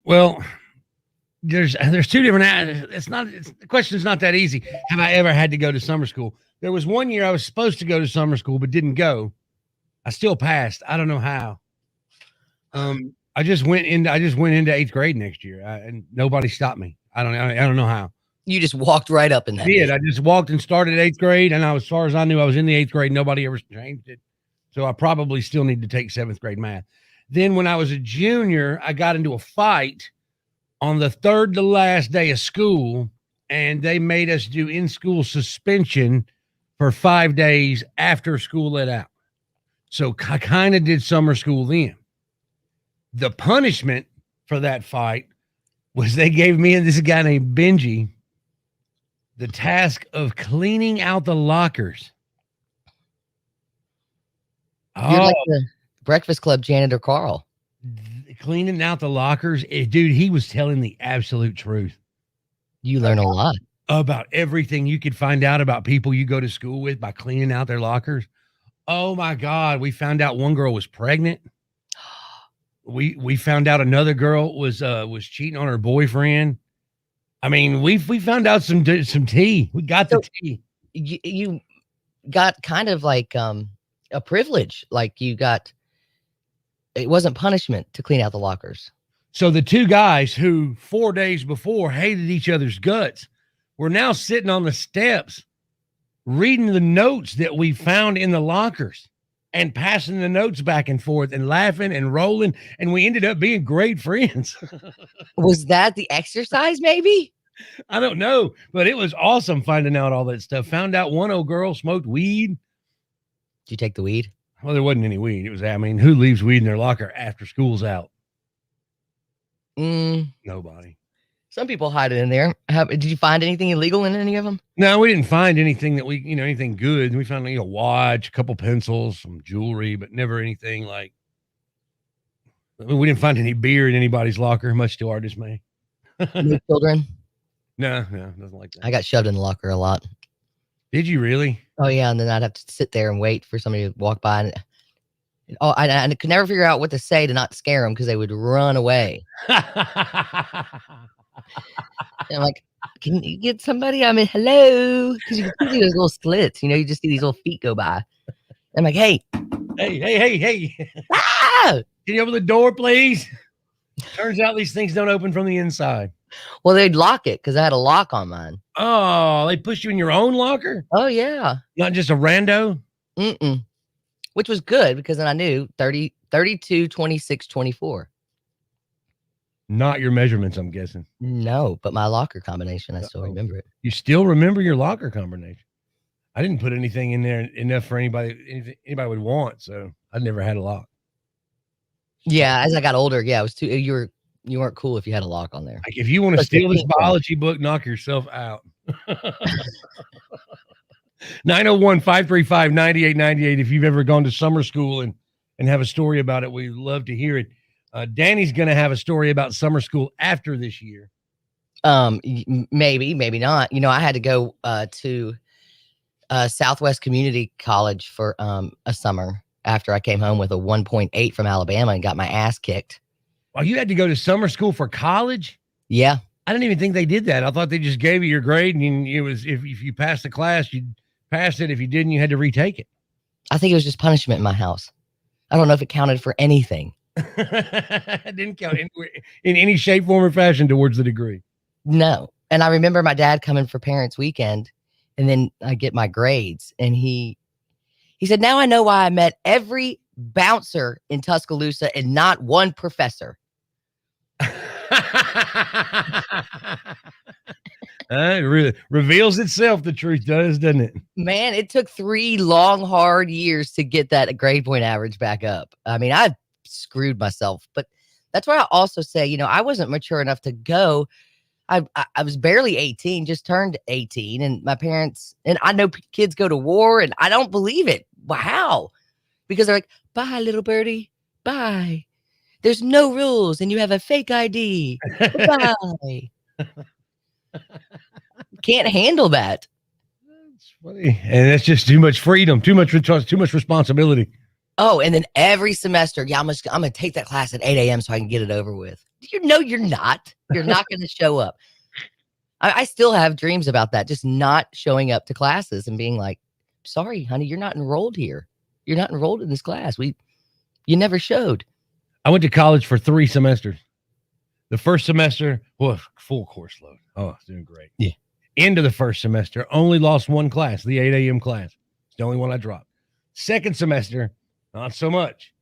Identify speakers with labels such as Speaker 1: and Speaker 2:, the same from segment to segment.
Speaker 1: Well, there's two different. The question is not that easy. Have I ever had to go to summer school? There was one year I was supposed to go to summer school but didn't go. I still passed. I don't know how. I just went into eighth grade next year, and nobody stopped me. I don't know how.
Speaker 2: You just walked right up in that.
Speaker 1: I just walked and started eighth grade, and as far as I knew, I was in the eighth grade. Nobody ever changed it, so I probably still need to take seventh grade math. Then, when I was a junior, I got into a fight on the third to last day of school, and they made us do in-school suspension for 5 days after school let out. So I kind of did summer school then. The punishment for that fight was they gave me and this guy named Benji the task of cleaning out the lockers.
Speaker 2: You're like the Breakfast Club janitor Carl.
Speaker 1: Cleaning out the lockers. Dude, he was telling the absolute truth.
Speaker 2: You learn a lot.
Speaker 1: About everything you could find out about people you go to school with by cleaning out their lockers. Oh my God. We found out one girl was pregnant. We found out another girl was cheating on her boyfriend. I mean, we found out some tea. We got the tea.
Speaker 2: You got kind of like a privilege. Like it wasn't punishment to clean out the lockers.
Speaker 1: So the two guys who 4 days before hated each other's guts were now sitting on the steps reading the notes that we found in the lockers and passing the notes back and forth and laughing and rolling. And we ended up being great friends.
Speaker 2: Was that the exercise maybe?
Speaker 1: I don't know, but it was awesome finding out all that stuff. Found out one old girl smoked weed.
Speaker 2: Did you take the weed?
Speaker 1: Well, there wasn't any weed. It was, who leaves weed in their locker after school's out? Nobody.
Speaker 2: Some people hide it in there. Did you find anything illegal in any of them?
Speaker 1: No, we didn't find anything that anything good. We found a watch, a couple pencils, some jewelry, but never anything like. We didn't find any beer in anybody's locker, much to our dismay.
Speaker 2: No children?
Speaker 1: No, nothing like that.
Speaker 2: I got shoved in the locker a lot.
Speaker 1: Did you really?
Speaker 2: Oh yeah, and then I'd have to sit there and wait for somebody to walk by, and I could never figure out what to say to not scare them because they would run away. I'm like, can you get somebody? I mean, hello, because you can see those little slits. You just see these little feet go by. I'm like, hey.
Speaker 1: Ah! Can you open the door, please? Turns out these things don't open from the inside.
Speaker 2: Well, they'd lock it because I had a lock on mine.
Speaker 1: Oh, they pushed you in your own locker?
Speaker 2: Oh, yeah.
Speaker 1: Not just a rando?
Speaker 2: Which was good because then I knew 30, 32, 26, 24.
Speaker 1: Not your measurements, I'm guessing.
Speaker 2: No, but my locker combination, I still remember it.
Speaker 1: You still remember your locker combination? I didn't put anything in there enough for anybody would want, so I never had a lock.
Speaker 2: Yeah, as I got older, yeah, it was too. You weren't cool if you had a lock on there.
Speaker 1: Like if you want to steal this biology book, knock yourself out. 901-535-9898. If you've ever gone to summer school and have a story about it, we'd love to hear it. Danny's going to have a story about summer school after this year.
Speaker 2: Maybe not. I had to go to Southwest Community College for a summer after I came home with a 1.8 from Alabama and got my ass kicked.
Speaker 1: Oh, you had to go to summer school for college?
Speaker 2: Yeah.
Speaker 1: I didn't even think they did that. I thought they just gave you your grade, and it was if you passed the class, you'd pass it. If you didn't, you had to retake it.
Speaker 2: I think it was just punishment in my house. I don't know if it counted for anything.
Speaker 1: It didn't count in any shape, form, or fashion towards the degree.
Speaker 2: No. And I remember my dad coming for parents' weekend, and then I get my grades, and he said, "Now I know why I met every bouncer in Tuscaloosa and not one professor."
Speaker 1: It reveals itself, the truth does, doesn't it?
Speaker 2: Man, it took 3 long, hard years to get that grade point average back up. I mean, I screwed myself, but that's why I also say, I wasn't mature enough to go. I was barely 18, just turned 18, and my parents, and I know kids go to war, and I don't believe it. How? Because they're like, "Bye, little birdie. Bye. There's no rules, and you have a fake ID. Bye." Can't handle that.
Speaker 1: That's funny. And that's just too much freedom, too much responsibility.
Speaker 2: Oh, and then every semester, I'm going to take that class at 8 a.m. so I can get it over with. You know, you're not. You're not going to show up. I still have dreams about that, just not showing up to classes and being like, sorry, honey, you're not enrolled here. You're not enrolled in this class. You never showed.
Speaker 1: I went to college for 3 semesters. The first semester, well, full course load. Oh, doing great.
Speaker 2: Yeah.
Speaker 1: End of the first semester, only lost 1 class, the 8 a.m. class. It's the only one I dropped. Second semester, not so much.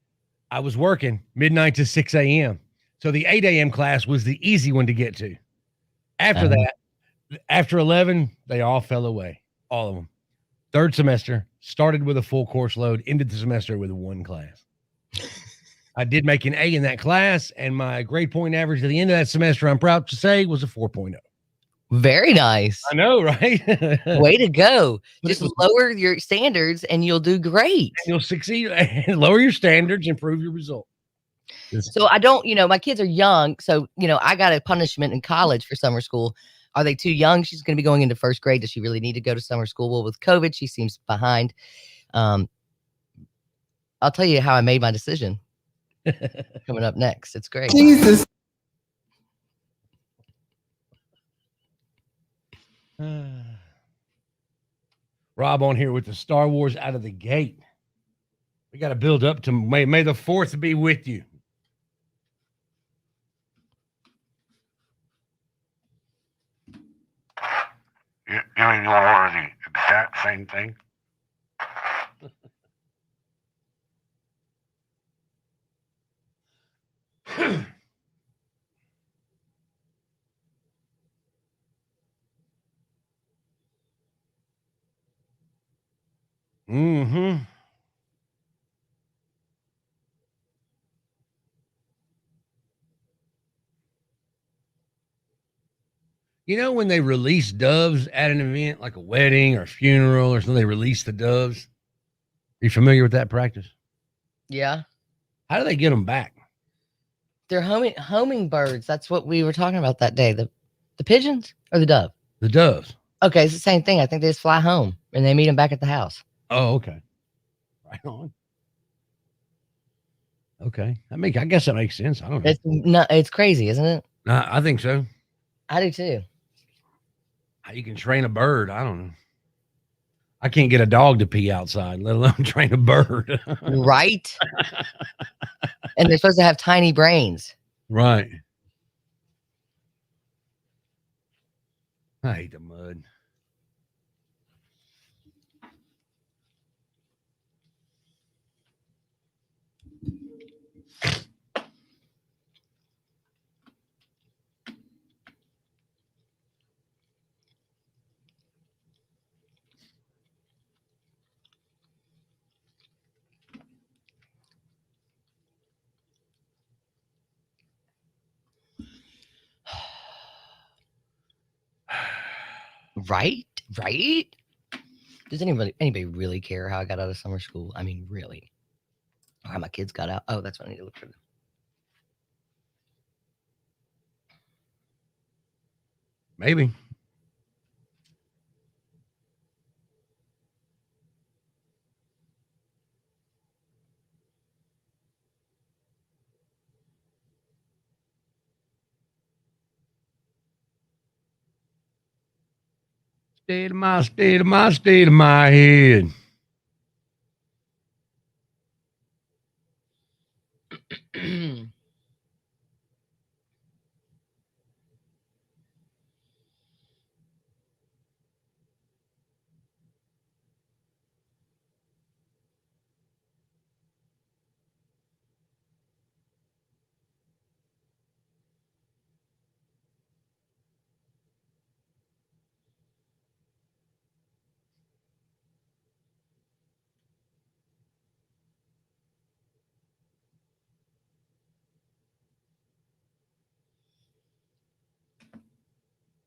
Speaker 1: I was working midnight to 6 a.m. So the 8 a.m. class was the easy one to get to. After that, after 11, they all fell away. All of them. Third semester, started with a full course load, ended the semester with 1 class. I did make an A in that class, and my grade point average at the end of that semester, I'm proud to say, was a 4.0.
Speaker 2: Very nice.
Speaker 1: I know, right?
Speaker 2: Way to go.
Speaker 1: But
Speaker 2: Just
Speaker 1: it was-
Speaker 2: lower your standards and you'll do great.
Speaker 1: You'll succeed. Lower your standards, improve your result.
Speaker 2: So I don't, my kids are young. So, I got a punishment in college for summer school. Are they too young? She's going to be going into first grade. Does she really need to go to summer school? Well, with COVID, she seems behind. I'll tell you how I made my decision coming up next. It's great.
Speaker 3: Jesus.
Speaker 1: Rob on here with the Star Wars out of the gate. We got to build up to May the 4th be with you.
Speaker 4: You are the exact same thing.
Speaker 1: Mm-hmm. You know, when they release doves at an event like a wedding or a funeral or something, they release the doves. Are you familiar with that practice?
Speaker 2: Yeah.
Speaker 1: How do they get them back?
Speaker 2: They're homing birds. That's what we were talking about that day. The pigeons or the dove?
Speaker 1: The doves.
Speaker 2: Okay, it's the same thing. I think they just fly home and they meet them back at the house.
Speaker 1: Oh, okay. Right on. Okay. I guess that makes sense. I don't know.
Speaker 2: It's crazy, isn't it?
Speaker 1: I think so.
Speaker 2: I do too.
Speaker 1: How you can train a bird, I don't know. I can't get a dog to pee outside, let alone train a bird.
Speaker 2: Right? And they're supposed to have tiny brains.
Speaker 1: Right. I hate the mud.
Speaker 2: Right? Right? Does anybody really care how I got out of summer school? I mean, really? Or how my kids got out? Oh, that's what I need to look for.
Speaker 1: Maybe. State of my head.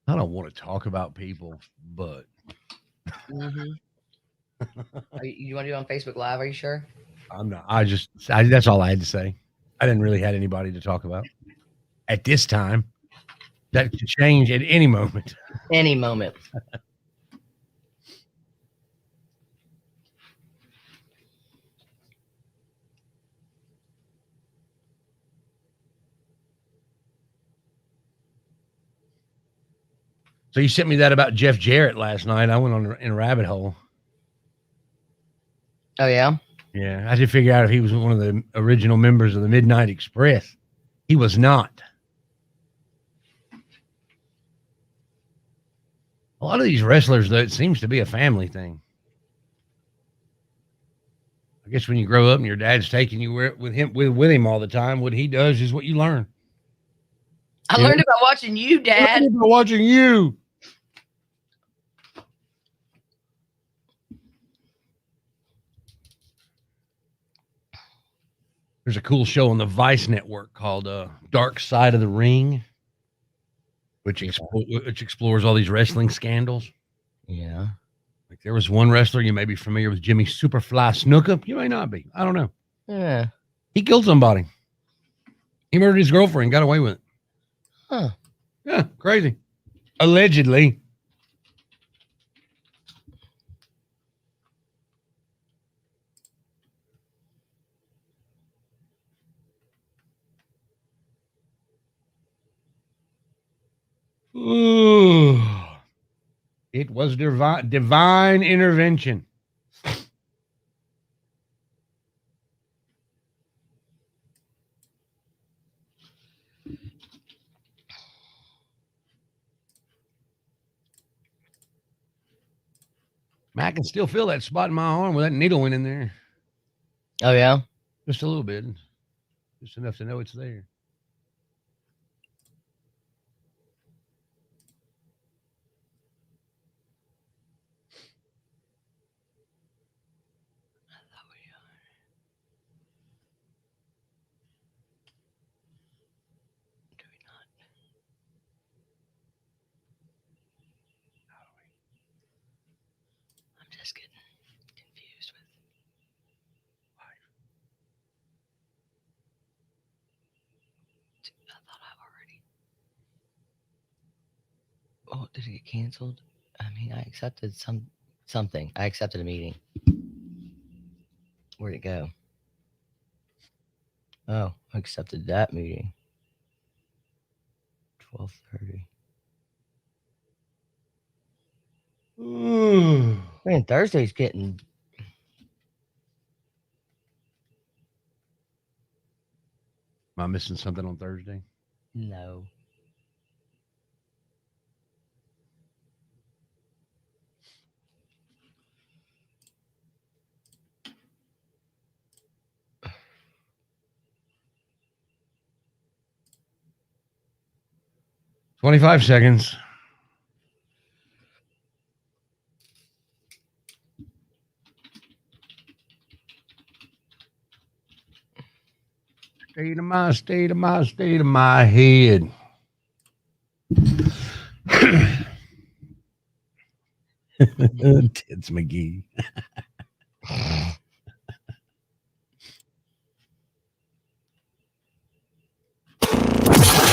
Speaker 1: I don't want to talk about people, but
Speaker 2: Mm-hmm. You want to do it on Facebook Live? Are you sure?
Speaker 1: I'm not. That's all I had to say. I didn't really have anybody to talk about at this time. That could change at any moment.
Speaker 2: Any moment.
Speaker 1: So you sent me that about Jeff Jarrett last night. I went in a rabbit hole.
Speaker 2: Oh yeah.
Speaker 1: Yeah, I did figure out if he was one of the original members of the Midnight Express. He was not. A lot of these wrestlers, though, it seems to be a family thing. I guess when you grow up and your dad's taking you with him all the time, what he does is what you learn.
Speaker 2: I learned about watching you, Dad.
Speaker 1: Watching you. There's a cool show on the Vice Network called Dark Side of the Ring, which explores all these wrestling scandals.
Speaker 2: Yeah.
Speaker 1: Like there was one wrestler, you may be familiar with, Jimmy Superfly Snuka. You may not be. I don't know.
Speaker 2: Yeah.
Speaker 1: He killed somebody. He murdered his girlfriend, got away with it.
Speaker 2: Huh.
Speaker 1: Yeah, crazy. Allegedly. Ooh. It was divine intervention. I can still feel that spot in my arm where that needle went in there.
Speaker 2: Oh yeah.
Speaker 1: Just a little bit. Just enough to know it's there.
Speaker 2: I'm just getting confused with life. I thought I already. Oh, did it get canceled? I mean, I accepted something. I accepted a meeting. Where'd it go? Oh, I accepted that meeting. 12:30. Man, Thursday's getting.
Speaker 1: Am I missing something on Thursday?
Speaker 2: No.
Speaker 1: $25 seconds. State of my head. Tits McGee.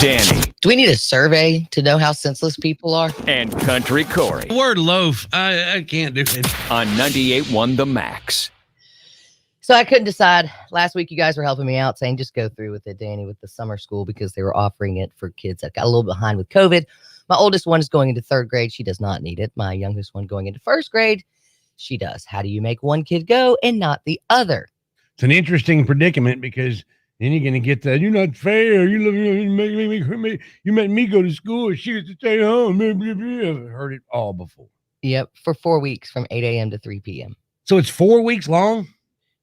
Speaker 3: Danny
Speaker 2: Do we need a survey to know how senseless people are?
Speaker 3: and Country Corey
Speaker 1: Word loaf. I can't do it.
Speaker 3: on 98.1 The Max.
Speaker 2: So I couldn't decide. Last week, you guys were helping me out, saying just go through with it, Danny, with the summer school because they were offering it for kids that got a little behind with COVID. My oldest one is going into 3rd grade. She does not need it. My youngest one going into 1st grade, she does. How do you make one kid go and not the other?
Speaker 1: It's an interesting predicament because then you're going to get that. You're not fair. You made me go to school. She was to stay home. I've heard it all before.
Speaker 2: Yep, for 4 weeks from 8 a.m. to 3 p.m.
Speaker 1: So it's 4 weeks long?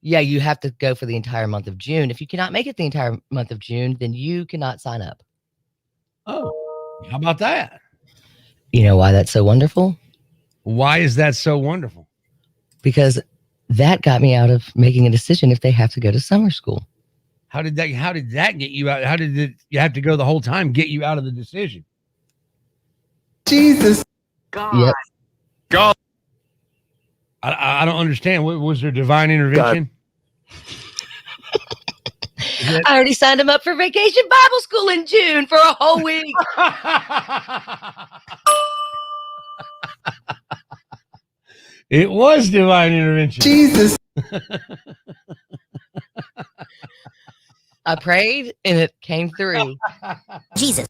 Speaker 2: Yeah, you have to go for the entire month of June. If you cannot make it the entire month of June, then you cannot sign up.
Speaker 1: Oh, how about that?
Speaker 2: You know why that's so wonderful?
Speaker 1: Why is that so wonderful?
Speaker 2: Because that got me out of making a decision if they have to go to summer school.
Speaker 1: How did that get you out? How did you have to go the whole time get you out of the decision?
Speaker 5: Jesus.
Speaker 2: Yep.
Speaker 3: God.
Speaker 1: I don't understand. Was there divine intervention?
Speaker 2: I already signed him up for vacation Bible school in June for a whole week.
Speaker 1: It was divine intervention.
Speaker 5: Jesus.
Speaker 2: I prayed and it came through.
Speaker 5: Jesus.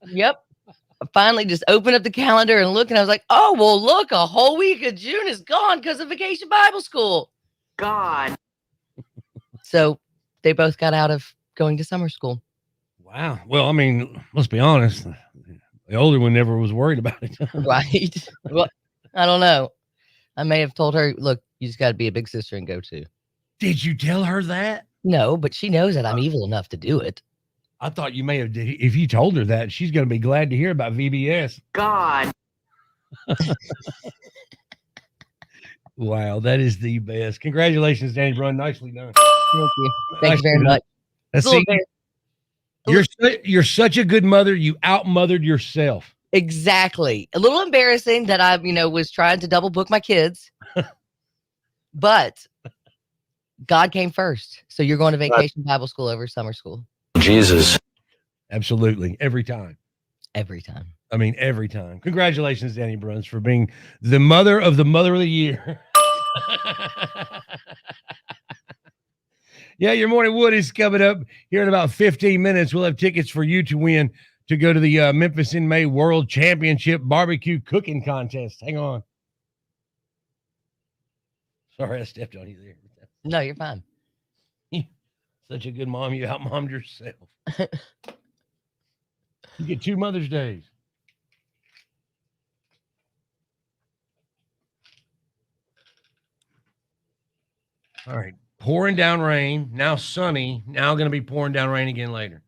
Speaker 2: Yep. I finally just opened up the calendar and looked, and I was like, oh, well, look, a whole week of June is gone because of Vacation Bible School.
Speaker 5: God.
Speaker 2: So they both got out of going to summer school.
Speaker 1: Wow. Well, I mean, let's be honest. The older one never was worried about it.
Speaker 2: Right. Well, I don't know. I may have told her, look, you just got to be a big sister and go too.
Speaker 1: Did you tell her that?
Speaker 2: No, but she knows that I'm evil enough to do it.
Speaker 1: I thought you may have. If you told her that, she's going to be glad to hear about VBS.
Speaker 5: God.
Speaker 1: Wow, that is the best. Congratulations, Danny Brun. Nicely done.
Speaker 2: Thank you. Thank you very much.
Speaker 1: Let's
Speaker 2: It's a
Speaker 1: see.
Speaker 2: little
Speaker 1: You're such a good mother. You outmothered yourself.
Speaker 2: Exactly. A little embarrassing that I, was trying to double book my kids, but God came first. So you're going to Vacation Bible School over summer school
Speaker 3: Jesus.
Speaker 1: Absolutely, every time.
Speaker 2: every time.
Speaker 1: I mean, every time. Congratulations, Danny Bruns, for being the mother of the year. Yeah, your morning wood is coming up here in about 15 minutes. We'll have tickets for you to win to go to the Memphis in May World Championship Barbecue Cooking Contest. Hang on. Sorry, I stepped on you there.
Speaker 2: No, you're fine.
Speaker 1: Such a good mom, you outmommed yourself. You get 2 Mother's Days. All right. Pouring down rain. Now sunny. Now going to be pouring down rain again later.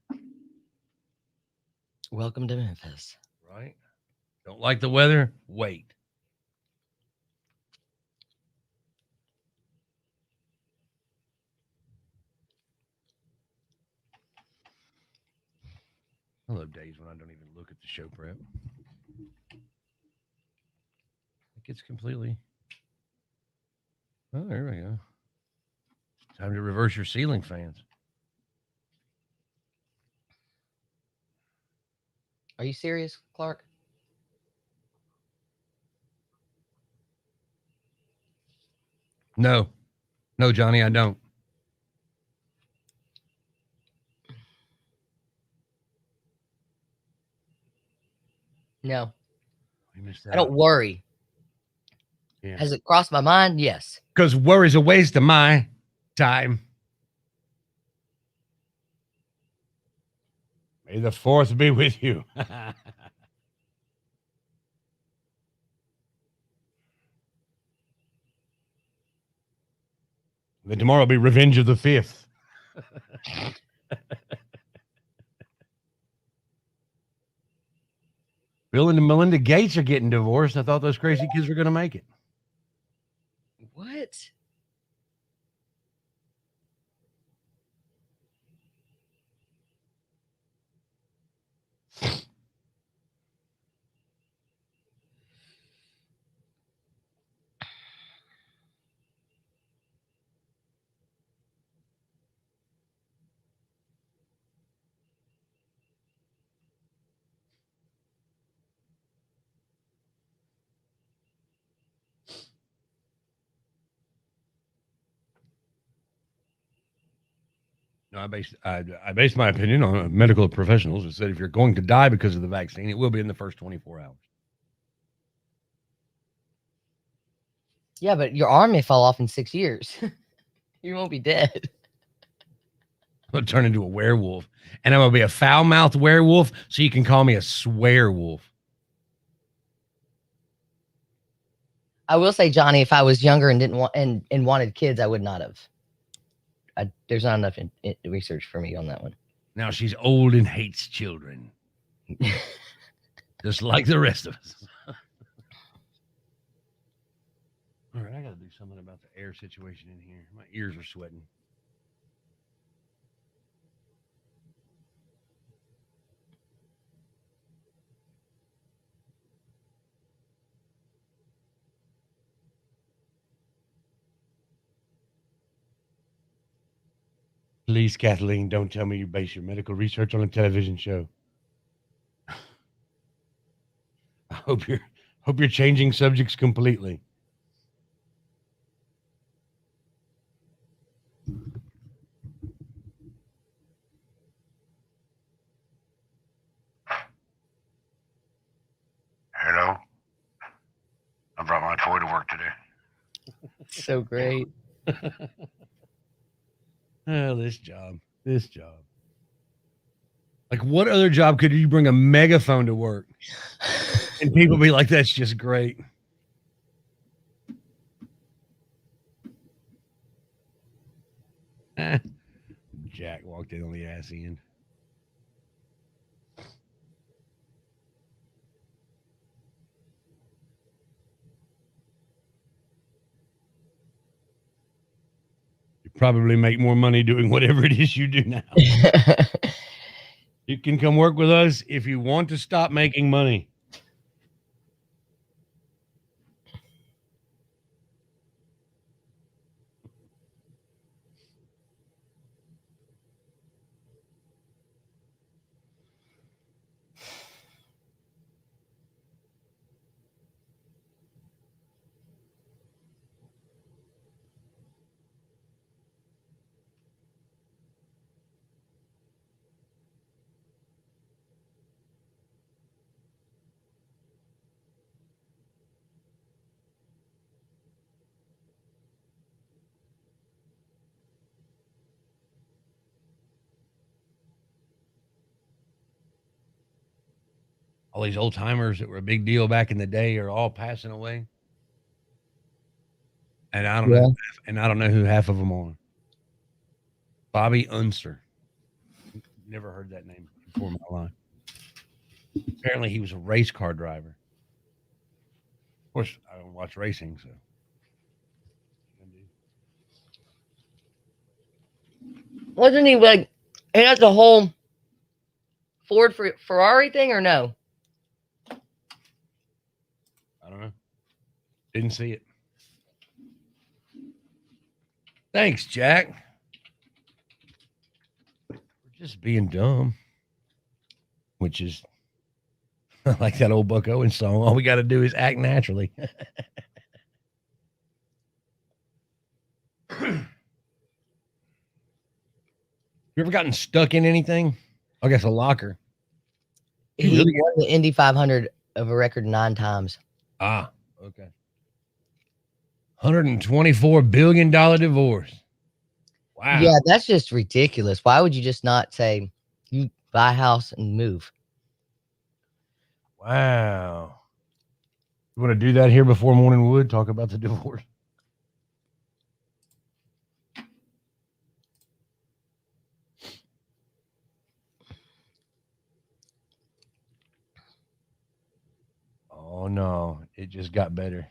Speaker 2: Welcome to Memphis.
Speaker 1: Right? Don't like the weather? Wait. I love days when I don't even look at the show prep. It gets completely. Oh, there we go. Time to reverse your ceiling fans.
Speaker 2: Are you serious, Clark?
Speaker 1: No. No, Johnny, I don't.
Speaker 2: No,
Speaker 1: We missed
Speaker 2: I don't worry.
Speaker 1: Yeah.
Speaker 2: Has it crossed my mind? Yes.
Speaker 1: Because worry's a waste of my time. May the 4th be with you. Then tomorrow will be Revenge of the 5th. Bill and Melinda Gates are getting divorced. I thought those crazy kids were going to make it.
Speaker 2: What?
Speaker 1: No, I based my opinion on medical professionals who said if you're going to die because of the vaccine, it will be in the first 24 hours.
Speaker 2: Yeah, but your arm may fall off in 6 years. You won't be dead.
Speaker 1: I'm going to turn into a werewolf, and I'm going to be a foul-mouthed werewolf, so you can call me a swear wolf.
Speaker 2: I will say, Johnny, if I was younger and didn't want and wanted kids, I would not have. There's not enough research for me on that one.
Speaker 1: Now she's old and hates children, just like the rest of us. All right, I got to do something about the air situation in here. My ears are sweating. Please, Kathleen, don't tell me you base your medical research on a television show. I hope you're changing subjects completely.
Speaker 2: So great.
Speaker 1: Oh, this job. Like, what other job could you bring a megaphone to work? And people be like, that's just great. Jack walked in on the ass end. You probably make more money doing whatever it is you do now. You can come work with us if you want to stop making money. All these old timers that were a big deal back in the day are all passing away. And I don't know, and I don't know who half of them are. Bobby Unser. Never heard that name before in my life. Apparently, he was a race car driver. Of course, I don't watch racing, so.
Speaker 2: Wasn't he like, he had the whole Ford Ferrari thing or no?
Speaker 1: I don't know. Didn't see it. Thanks, Jack. We're just being dumb, which is like that old Buck Owens song. All we got to do is act naturally. You ever gotten stuck in anything? I guess a locker.
Speaker 2: He
Speaker 1: really
Speaker 2: won the Indy 500 of a record 9 times.
Speaker 1: Ah, okay. $124 billion divorce. Wow.
Speaker 2: Yeah, that's just ridiculous. Why would you just not say, you buy a house and move?
Speaker 1: Wow. You want to do that here before Morning Wood? Talk about the divorce. Oh, no. It just got better.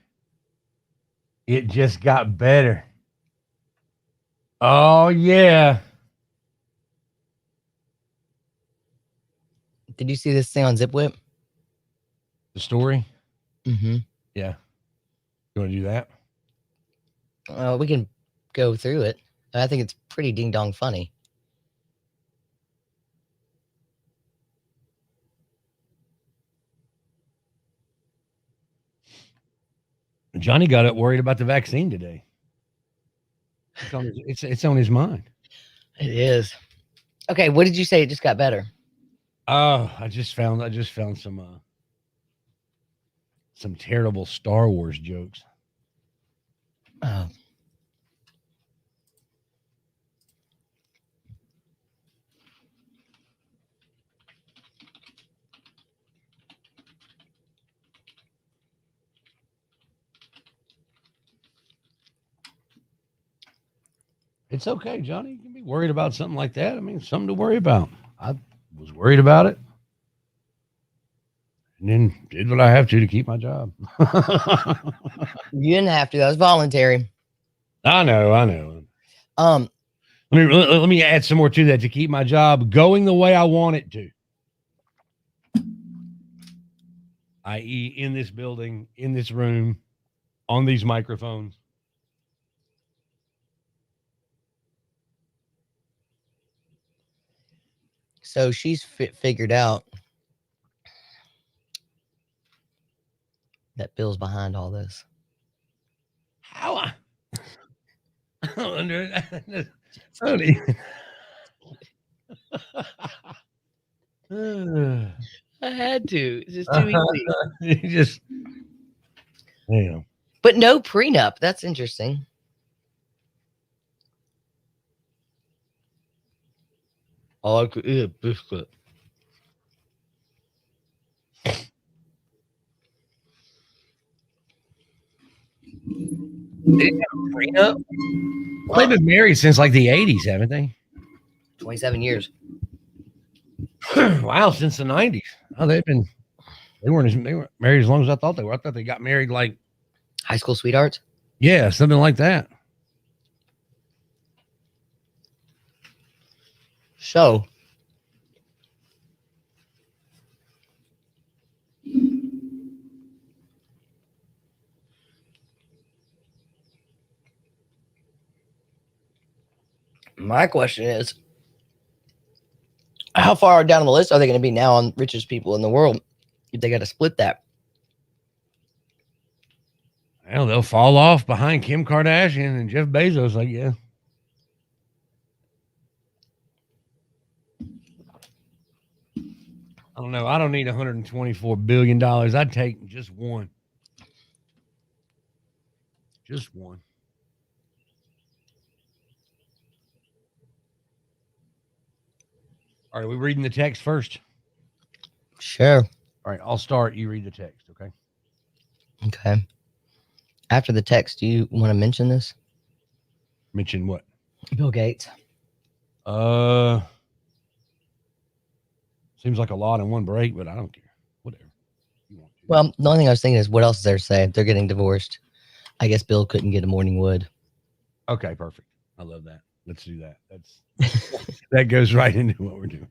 Speaker 1: It just got better. Oh, yeah.
Speaker 2: Did you see this thing on ZipWhip?
Speaker 1: The story?
Speaker 2: Mm-hmm.
Speaker 1: Yeah. You want to do that?
Speaker 2: We can go through it. I think it's pretty ding dong funny.
Speaker 1: Johnny got up worried about the vaccine today. It's on his mind.
Speaker 2: It is. Okay, what did you say? It just got better.
Speaker 1: Oh, I just found some terrible Star Wars jokes.
Speaker 2: Oh.
Speaker 1: It's okay, Johnny. You can be worried about something like that. I mean, something to worry about. I was worried about it. And then did what I have to keep my job.
Speaker 2: You didn't have to. That was voluntary.
Speaker 1: I know. Let me add some more to that to keep my job going the way I want it to. i.e., in this building, in this room, on these microphones.
Speaker 2: So she's figured out that Bill's behind all this.
Speaker 1: How? I don't understand.
Speaker 2: I had to. It's just too easy.
Speaker 1: Damn.
Speaker 2: But no prenup. That's interesting. I like to eat a biscuit.
Speaker 1: They didn't have a prenup? Well, they've been married since like the 80s, haven't they?
Speaker 2: 27 years.
Speaker 1: Wow, since the 90s. Oh, they weren't married as long as I thought they were. I thought they got married like,
Speaker 2: High school sweethearts.
Speaker 1: yeah, something like that.
Speaker 2: So, my question is, how far down the list are they going to be now on richest people in the world? If they got to split that.
Speaker 1: Well, they'll fall off behind Kim Kardashian and Jeff Bezos, I guess. I don't know. I don't need $124 billion. I'd take just one. Just one. All right, are we reading the text first?
Speaker 2: Sure.
Speaker 1: All right, I'll start. You read the text, okay?
Speaker 2: Okay. After the text, do you want to mention this?
Speaker 1: Mention what?
Speaker 2: Bill Gates.
Speaker 1: Seems like a lot in one break, but I don't care. Whatever. You want to.
Speaker 2: Well, the only thing I was thinking is, what else is there to say? They're getting divorced. I guess Bill couldn't get a morning wood.
Speaker 1: Okay, perfect. I love that. Let's do that. That goes right into what we're doing.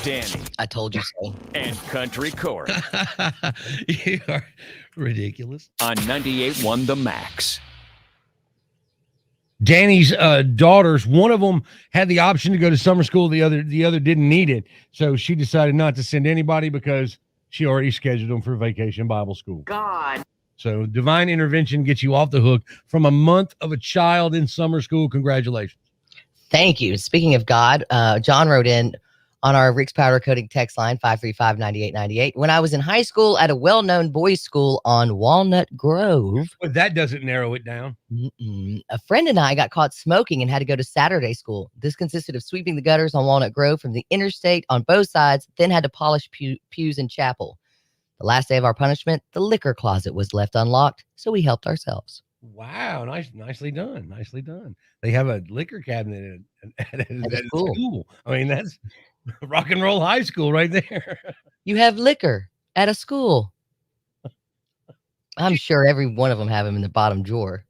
Speaker 3: Danny
Speaker 2: I told you so.
Speaker 3: and Country Corey
Speaker 1: You are ridiculous.
Speaker 3: on 98.1 The Max.
Speaker 1: Danny's daughters, one of them had the option to go to summer school. The other didn't need it. So she decided not to send anybody because she already scheduled them for vacation Bible school.
Speaker 5: God.
Speaker 1: So divine intervention gets you off the hook from a month of a child in summer school. Congratulations.
Speaker 2: Thank you. Speaking of God, John wrote in on our Rick's Powder Coating text line 535-9898. When I was in high school at a well-known boys' school on Walnut Grove,
Speaker 1: But that doesn't narrow it down.
Speaker 2: a friend and I got caught smoking and had to go to Saturday school. This consisted of sweeping the gutters on Walnut Grove from the interstate on both sides, then had to polish pews in chapel. The last day of our punishment, the liquor closet was left unlocked, so we helped ourselves.
Speaker 1: Wow, nicely done. Nicely done. They have a liquor cabinet at
Speaker 2: school.
Speaker 1: school. I mean, that's rock and roll high school right there.
Speaker 2: You have liquor at a school. I'm sure every one of them have them in the bottom drawer.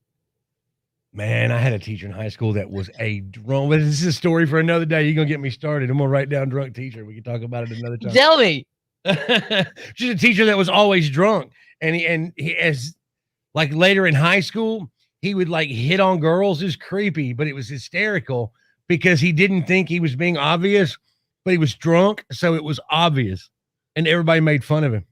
Speaker 1: Man, I had a teacher in high school that was a drunk. But this is a story for another day. You're gonna get me started. I'm gonna write down drunk teacher. We can talk about it another time.
Speaker 2: Tell me.
Speaker 1: Just a teacher that was always drunk, and he as like later in high school, he would like hit on girls. Is creepy, but it was hysterical because he didn't think he was being obvious, but he was drunk, so it was obvious, and everybody made fun of him.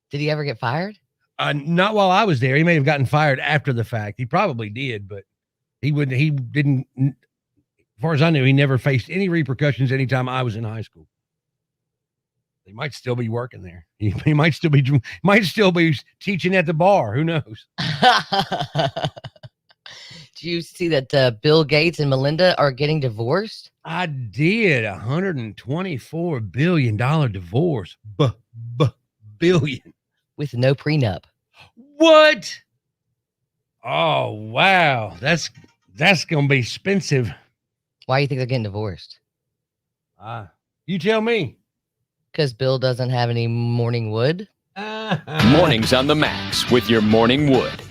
Speaker 2: Did he ever get fired?
Speaker 1: Not while I was there. He may have gotten fired after the fact. He probably did, but he didn't. As far as I knew, he never faced any repercussions anytime I was in high school. He might still be working there. He might still be teaching at the bar. Who knows?
Speaker 2: Do you see that Bill Gates and Melinda are getting divorced?
Speaker 1: I did. $124 billion divorce. Billion.
Speaker 2: With no prenup.
Speaker 1: What? Oh wow. That's gonna be expensive.
Speaker 2: Why do you think they're getting divorced?
Speaker 1: You tell me.
Speaker 2: Because Bill doesn't have any morning wood?
Speaker 3: Mornings on The Max with your Morning Wood.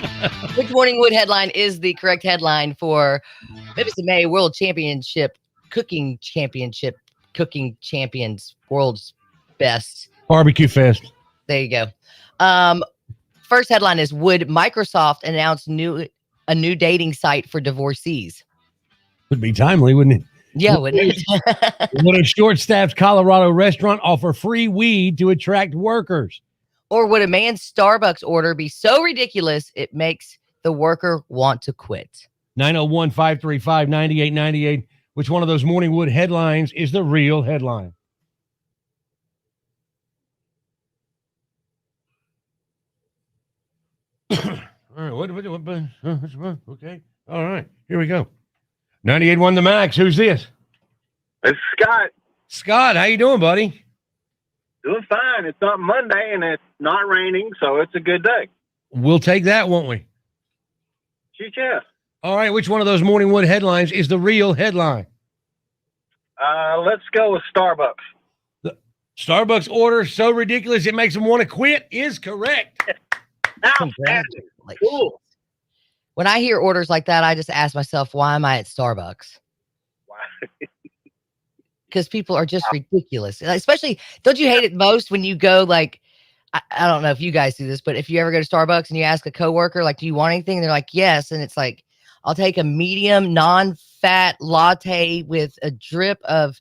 Speaker 2: Which morning wood headline is the correct headline for Memphis in May World Championship Cooking Champions World's Best
Speaker 1: Barbecue Fest.
Speaker 2: There you go. First headline is: Would Microsoft announce a new dating site for divorcees?
Speaker 1: Would be timely, wouldn't it?
Speaker 2: Yeah, wouldn't it?
Speaker 1: Would a short-staffed Colorado restaurant offer free weed to attract workers?
Speaker 2: Or would a man's Starbucks order be so ridiculous it makes the worker want to quit?
Speaker 1: 901-535-9898. Which one of those Morning Wood headlines is the real headline? All right, okay. All right, here we go. 98.1 The Max. Who's this?
Speaker 5: It's Scott.
Speaker 1: Scott, how you doing, buddy?
Speaker 5: Doing fine. It's not Monday and it's not raining, so it's a good day.
Speaker 1: We'll take that, won't we?
Speaker 5: Shoot, yeah.
Speaker 1: All right, which one of those Morning Wood headlines is the real headline?
Speaker 5: Let's go with Starbucks.
Speaker 1: The Starbucks order so ridiculous it makes them want to quit is correct.
Speaker 5: Outstanding. Cool.
Speaker 2: When I hear orders like that, I just ask myself, why am I at Starbucks? Because people are just ridiculous. Especially, don't you hate it most when you go like, I don't know if you guys do this, but if you ever go to Starbucks and you ask a coworker, like, do you want anything? And they're like, yes. And it's like, I'll take a medium non-fat latte with a drip of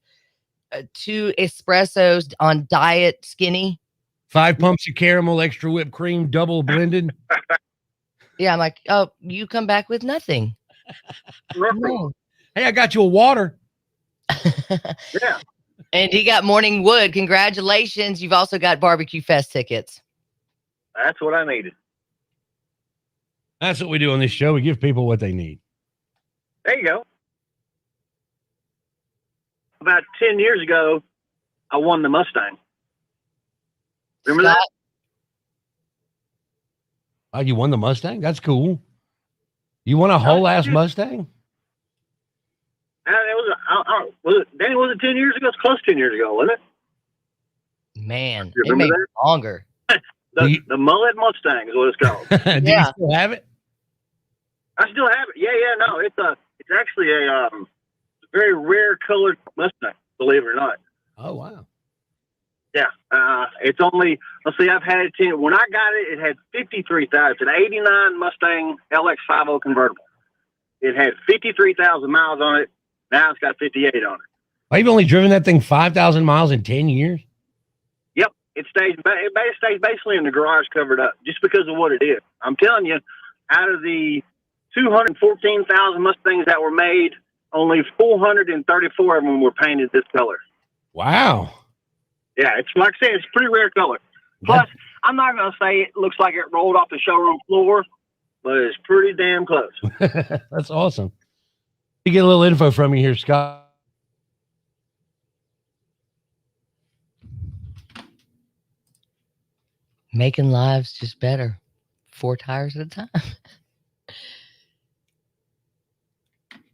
Speaker 2: 2 espressos on diet skinny.
Speaker 1: 5 pumps of caramel, extra whipped cream, double blended.
Speaker 2: Yeah, I'm like, oh, you come back with nothing. No.
Speaker 1: Hey, I got you a water.
Speaker 5: Yeah.
Speaker 2: And he got Morning Wood. Congratulations. You've also got Barbecue Fest tickets.
Speaker 5: That's what I needed.
Speaker 1: That's what we do on this show. We give people what they need.
Speaker 5: There you go. About 10 years ago, I won the Mustang. Remember
Speaker 2: Scott?
Speaker 5: that?
Speaker 1: Oh, you won the Mustang? That's cool. You won a whole ass Mustang?
Speaker 5: Danny, was it 10 years ago? It's close to 10 years ago, wasn't it?
Speaker 2: Man,
Speaker 5: You
Speaker 2: it
Speaker 5: remember
Speaker 2: made
Speaker 5: that?
Speaker 2: it longer.
Speaker 5: The Mullet Mustang is what it's called.
Speaker 1: Do you still have it?
Speaker 5: I still have it. Yeah, no, it's actually a very rare colored Mustang, believe it or not.
Speaker 1: Oh, wow.
Speaker 5: Yeah, it's only, let's see, I've had it 10. When I got it, it had 53,000. It's an 89 Mustang LX50 convertible. It had 53,000 miles on it. Now it's got 58 on it.
Speaker 1: I've only driven that thing 5,000 miles in 10 years.
Speaker 5: Yep, it stays basically in the garage covered up just because of what it is. I'm telling you, out of the 214,000 Mustangs that were made, only 434 of them were painted this color.
Speaker 1: Wow.
Speaker 5: Yeah, it's like I said, it's a pretty rare color. Plus, I'm not going to say it looks like it rolled off the showroom floor, but it's pretty damn close.
Speaker 1: That's awesome. You get a little info from you here, Scott.
Speaker 2: Making lives just better. 4 tires at a time.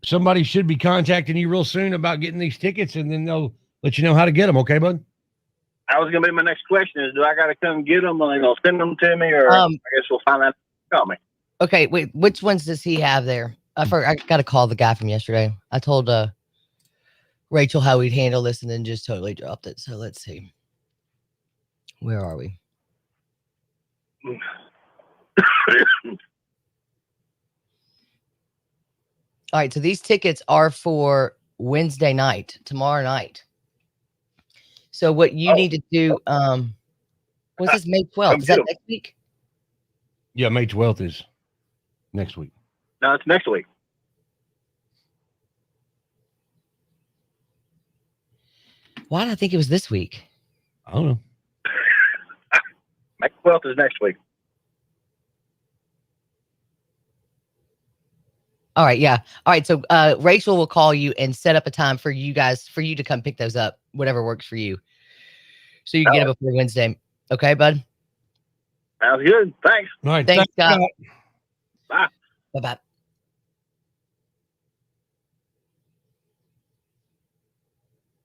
Speaker 1: Somebody should be contacting you real soon about getting these tickets, and then they'll let you know how to get them. Okay, bud?
Speaker 5: That was going to be my next question is, do I got to come get them? Are they going to send them to me? Or I guess we'll find out. Call me.
Speaker 2: Okay, wait, which ones does he have there? I got to call the guy from yesterday. I told Rachel how we'd handle this and then just totally dropped it. So let's see. Where are we? All right, so these tickets are for Wednesday night, tomorrow night. So what you need to do, what's this, May 12th? Is that next week?
Speaker 1: Yeah, May 12th is next week.
Speaker 5: No, it's next week.
Speaker 2: Why did I think it was this week?
Speaker 1: I don't know.
Speaker 5: May 12th is next week.
Speaker 2: All right, yeah. All right, so Rachel will call you and set up a time for you to come pick those up, whatever works for you. So you can get them before Wednesday. Okay, bud?
Speaker 5: Sounds good. Thanks.
Speaker 1: All right.
Speaker 2: Thanks, Scott.
Speaker 5: Bye.
Speaker 2: Bye-bye.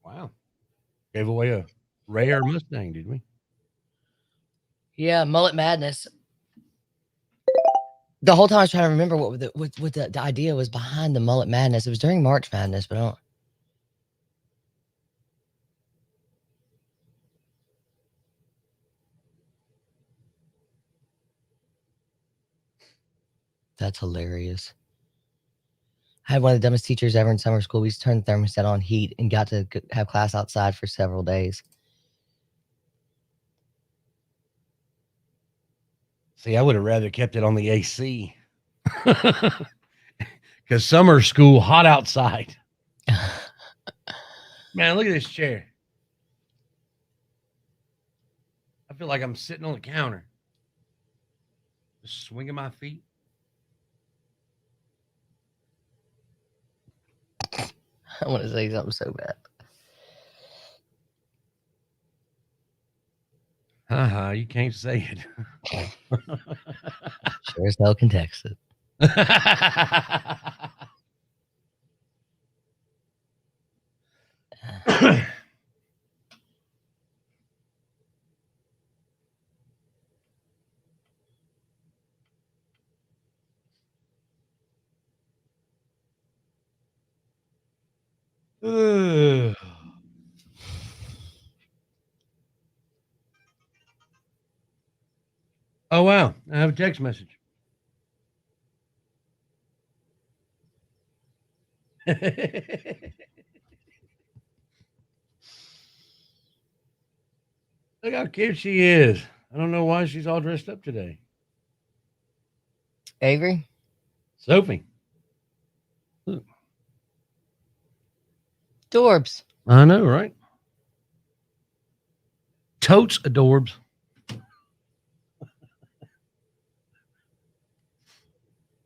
Speaker 1: Wow. Gave away a rare Mustang, did we?
Speaker 2: Yeah, Mullet Madness. The whole time I was trying to remember what the idea was behind the Mullet Madness. It was during March Madness, but I don't. That's hilarious. I had one of the dumbest teachers ever in summer school. We used to turn the thermostat on heat and got to have class outside for several days.
Speaker 1: See, I would have rather kept it on the AC. Because summer school, hot outside. Man, look at this chair. I feel like I'm sitting on the counter. Just swinging my feet.
Speaker 2: I want to say something so bad.
Speaker 1: You can't say it.
Speaker 2: Sure as hell can text it.
Speaker 1: Ugh. Oh, wow. I have a text message. Look how cute she is. I don't know why she's all dressed up today.
Speaker 2: Avery?
Speaker 1: Sophie.
Speaker 2: Dorbs.
Speaker 1: I know, right? Totes adorbs.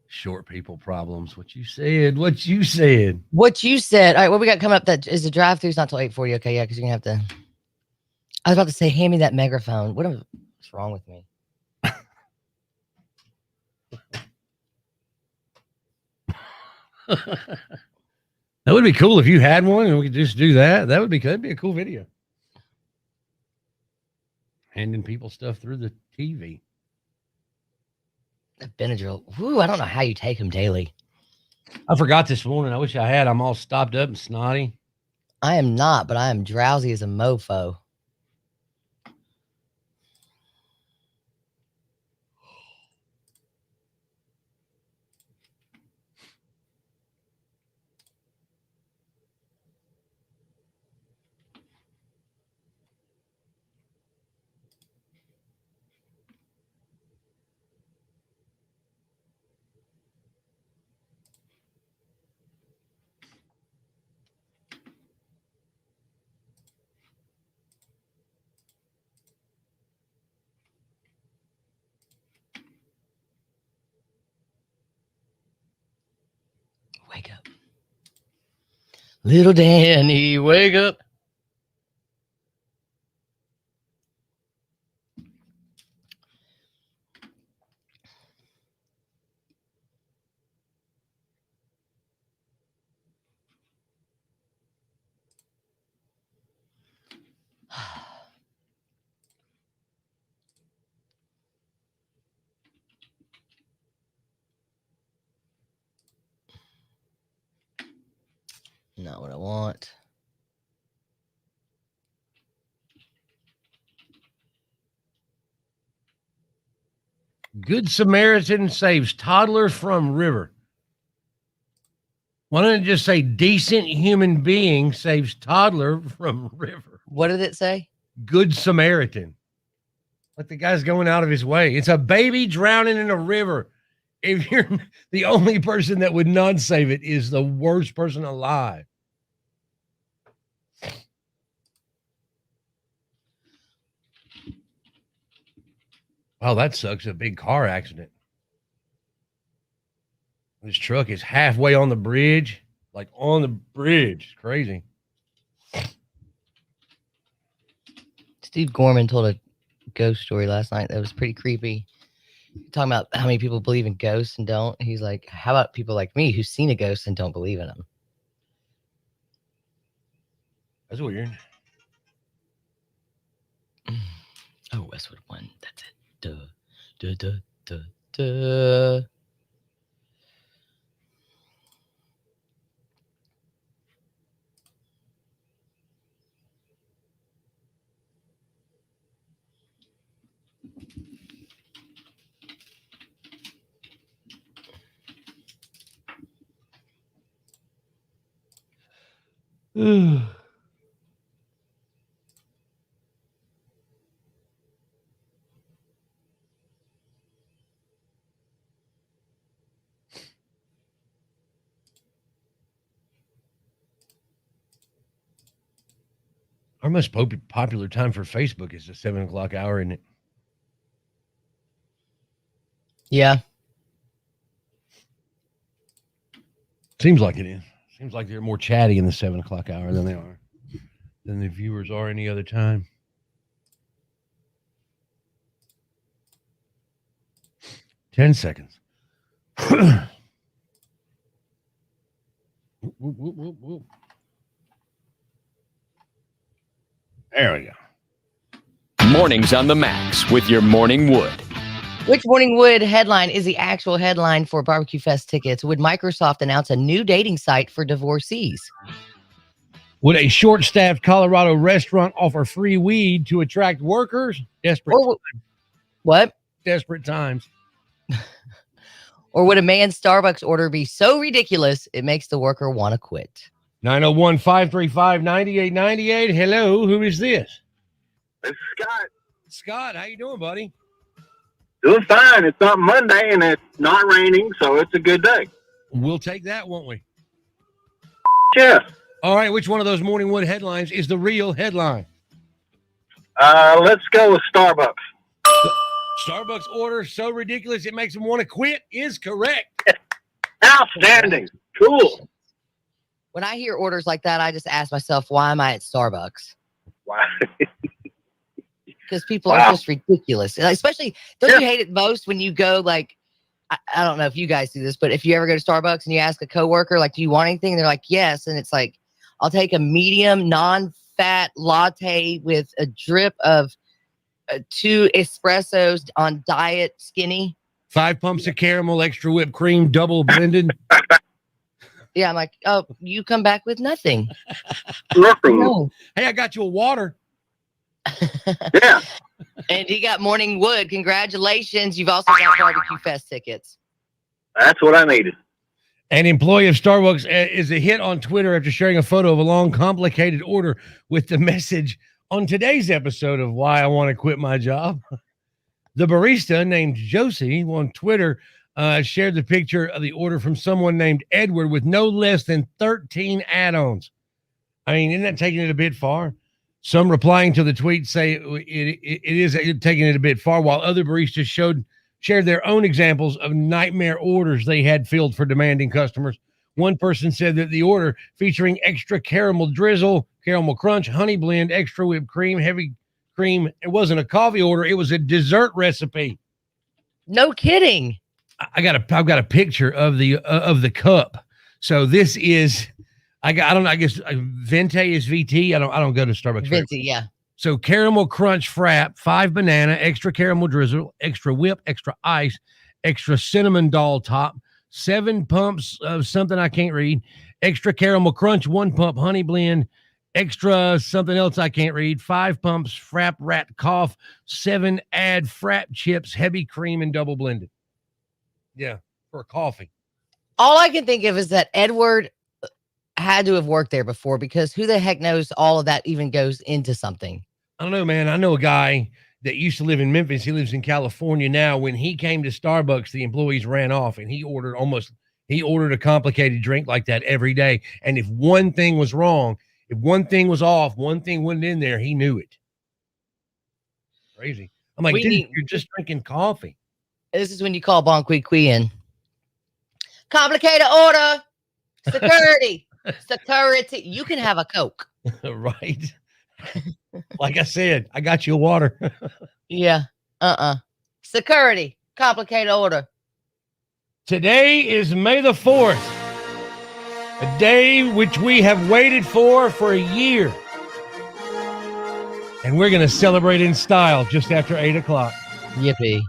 Speaker 1: Short people problems. What you said. What you said.
Speaker 2: What you said. All right, what we got coming up? That is the drive-through's not till 8:40. Okay, yeah, because you're gonna have to. I was about to say, hand me that megaphone. What's wrong with me?
Speaker 1: That would be cool if you had one and we could just do that. That'd be a cool video. Handing people stuff through the TV.
Speaker 2: Benadryl. Woo, I don't know how you take them daily.
Speaker 1: I forgot this morning. I wish I had. I'm all stopped up and snotty.
Speaker 2: I am not, but I am drowsy as a mofo. Wake up. Little Danny, wake up. Not what I want.
Speaker 1: Good Samaritan saves toddler from river. Why don't it just say decent human being saves toddler from river?
Speaker 2: What did it say?
Speaker 1: Good Samaritan. Like the guy's going out of his way. It's a baby drowning in a river. If you're the only person that would not save it is the worst person alive. Oh, that sucks. A big car accident. This truck is halfway on the bridge, like on the bridge. It's crazy.
Speaker 2: Steve Gorman told a ghost story last night that was pretty creepy. Talking about how many people believe in ghosts and don't. He's like, how about people like me who've seen a ghost and don't believe in them?
Speaker 1: That's weird.
Speaker 2: Oh, Westwood One. That's it. Duh. Duh, duh, duh, duh.
Speaker 1: Our most popular time for Facebook is the 7 o'clock hour, isn't it?
Speaker 2: Yeah.
Speaker 1: Seems like it is. Seems like they're more chatty in the 7 o'clock hour than the viewers are any other time. Ten seconds. Whoop, whoop, whoop, whoop. There we go.
Speaker 3: Mornings on the Max with your Morning Wood.
Speaker 2: Which Morning Wood headline is the actual headline for Barbecue Fest tickets? Would Microsoft announce a new dating site for divorcees?
Speaker 1: Would a short-staffed Colorado restaurant offer free weed to attract workers?
Speaker 2: What?
Speaker 1: Desperate times.
Speaker 2: Or would a man's Starbucks order be so ridiculous it makes the worker want to quit?
Speaker 1: 901-535-9898. Hello, who is this?
Speaker 5: This is Scott.
Speaker 1: Scott, how you doing, buddy?
Speaker 5: Doing fine. It's not Monday and it's not raining, so it's a good day.
Speaker 1: We'll take that, won't we?
Speaker 5: Yeah.
Speaker 1: All right, which one of those Morning Wood headlines is the real headline?
Speaker 5: Let's go with Starbucks.
Speaker 1: Starbucks order so ridiculous it makes them want to quit is correct.
Speaker 5: Outstanding. Cool.
Speaker 2: When I hear orders like that, I just ask myself, why am I at Starbucks?
Speaker 5: Wow.
Speaker 2: Because people are just ridiculous. Like, especially, don't you hate it most when you go, like, I don't know if you guys do this, but if you ever go to Starbucks and you ask a coworker, like, do you want anything? And they're like, yes. And it's like, I'll take a medium non-fat latte with a drip of 2 espressos on diet skinny.
Speaker 1: 5 pumps of caramel, extra whipped cream, double blended.
Speaker 2: Yeah, I'm like, oh, you come back with nothing.
Speaker 5: No.
Speaker 1: Hey, I got you a water.
Speaker 5: Yeah.
Speaker 2: And he got Morning Wood. Congratulations. You've also got Barbecue Fest tickets.
Speaker 5: That's what I needed.
Speaker 1: An employee of Starbucks is a hit on Twitter after sharing a photo of a long, complicated order with the message, on today's episode of Why I Want to Quit My Job. The barista named Josie on Twitter shared the picture of the order from someone named Edward with no less than 13 add-ons. I mean, isn't that taking it a bit far? Some replying to the tweet say it is taking it a bit far, while other baristas shared their own examples of nightmare orders they had filled for demanding customers. One person said that the order featuring extra caramel drizzle, caramel crunch, honey blend, extra whipped cream, heavy cream, it wasn't a coffee order, it was a dessert recipe.
Speaker 2: No kidding.
Speaker 1: I've got a picture of the cup. So this is I guess Venti is VT. I don't go to Starbucks.
Speaker 2: Venti, yeah.
Speaker 1: So caramel crunch frap, 5 banana, extra caramel drizzle, extra whip, extra ice, extra cinnamon doll top, 7 pumps of something I can't read, extra caramel crunch, 1 pump honey blend, extra something else I can't read, 5 pumps frap rat cough, 7 add frap chips, heavy cream and double blended. Yeah, for coffee.
Speaker 2: All I can think of is that Edward had to have worked there before, because who the heck knows all of that even goes into something?
Speaker 1: I don't know, man. I know a guy that used to live in Memphis. He lives in California now. When he came to Starbucks, the employees ran off and he ordered a complicated drink like that every day. And if one thing was wrong, if one thing was off, one thing wasn't in there, he knew it. Crazy. I'm like, dude, you're just drinking coffee.
Speaker 2: This is when you call Bon Qui Qui in. Complicated order. Security. Security. You can have a Coke.
Speaker 1: Right. Like I said, I got you a water.
Speaker 2: Yeah. Security. Complicated order.
Speaker 1: Today is May the 4th, a day which we have waited for a year. And we're going to celebrate in style just after 8 o'clock.
Speaker 2: Yippee.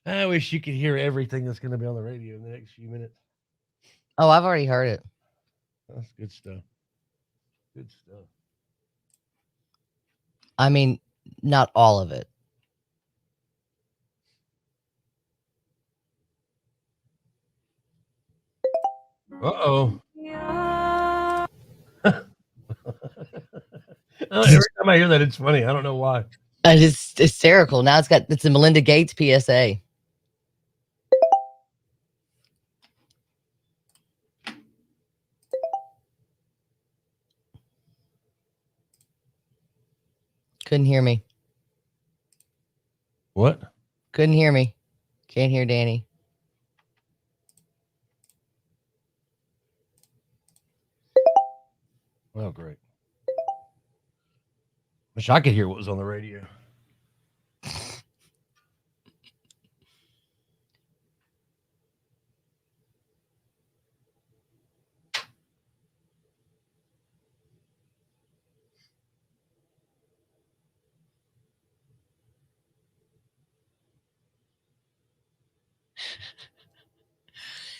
Speaker 1: I wish you could hear everything that's going to be on the radio in the next few minutes.
Speaker 2: Oh, I've already heard it.
Speaker 1: That's good stuff. Good stuff.
Speaker 2: I mean, not all of it.
Speaker 6: Uh-oh. Every time I hear that, it's funny. I don't know why.
Speaker 2: It's hysterical. Now it's a Melinda Gates PSA. Couldn't hear me.
Speaker 6: What?
Speaker 2: Couldn't hear me. Can't hear Danny.
Speaker 6: Oh, great. Wish I could hear what was on the radio.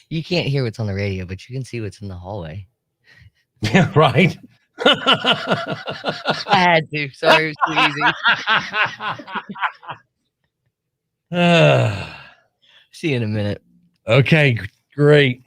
Speaker 2: You can't hear what's on the radio, but you can see what's in the hallway.
Speaker 6: Yeah, right.
Speaker 2: I had to. Sorry, it was too easy. See you in a minute.
Speaker 6: Okay, great.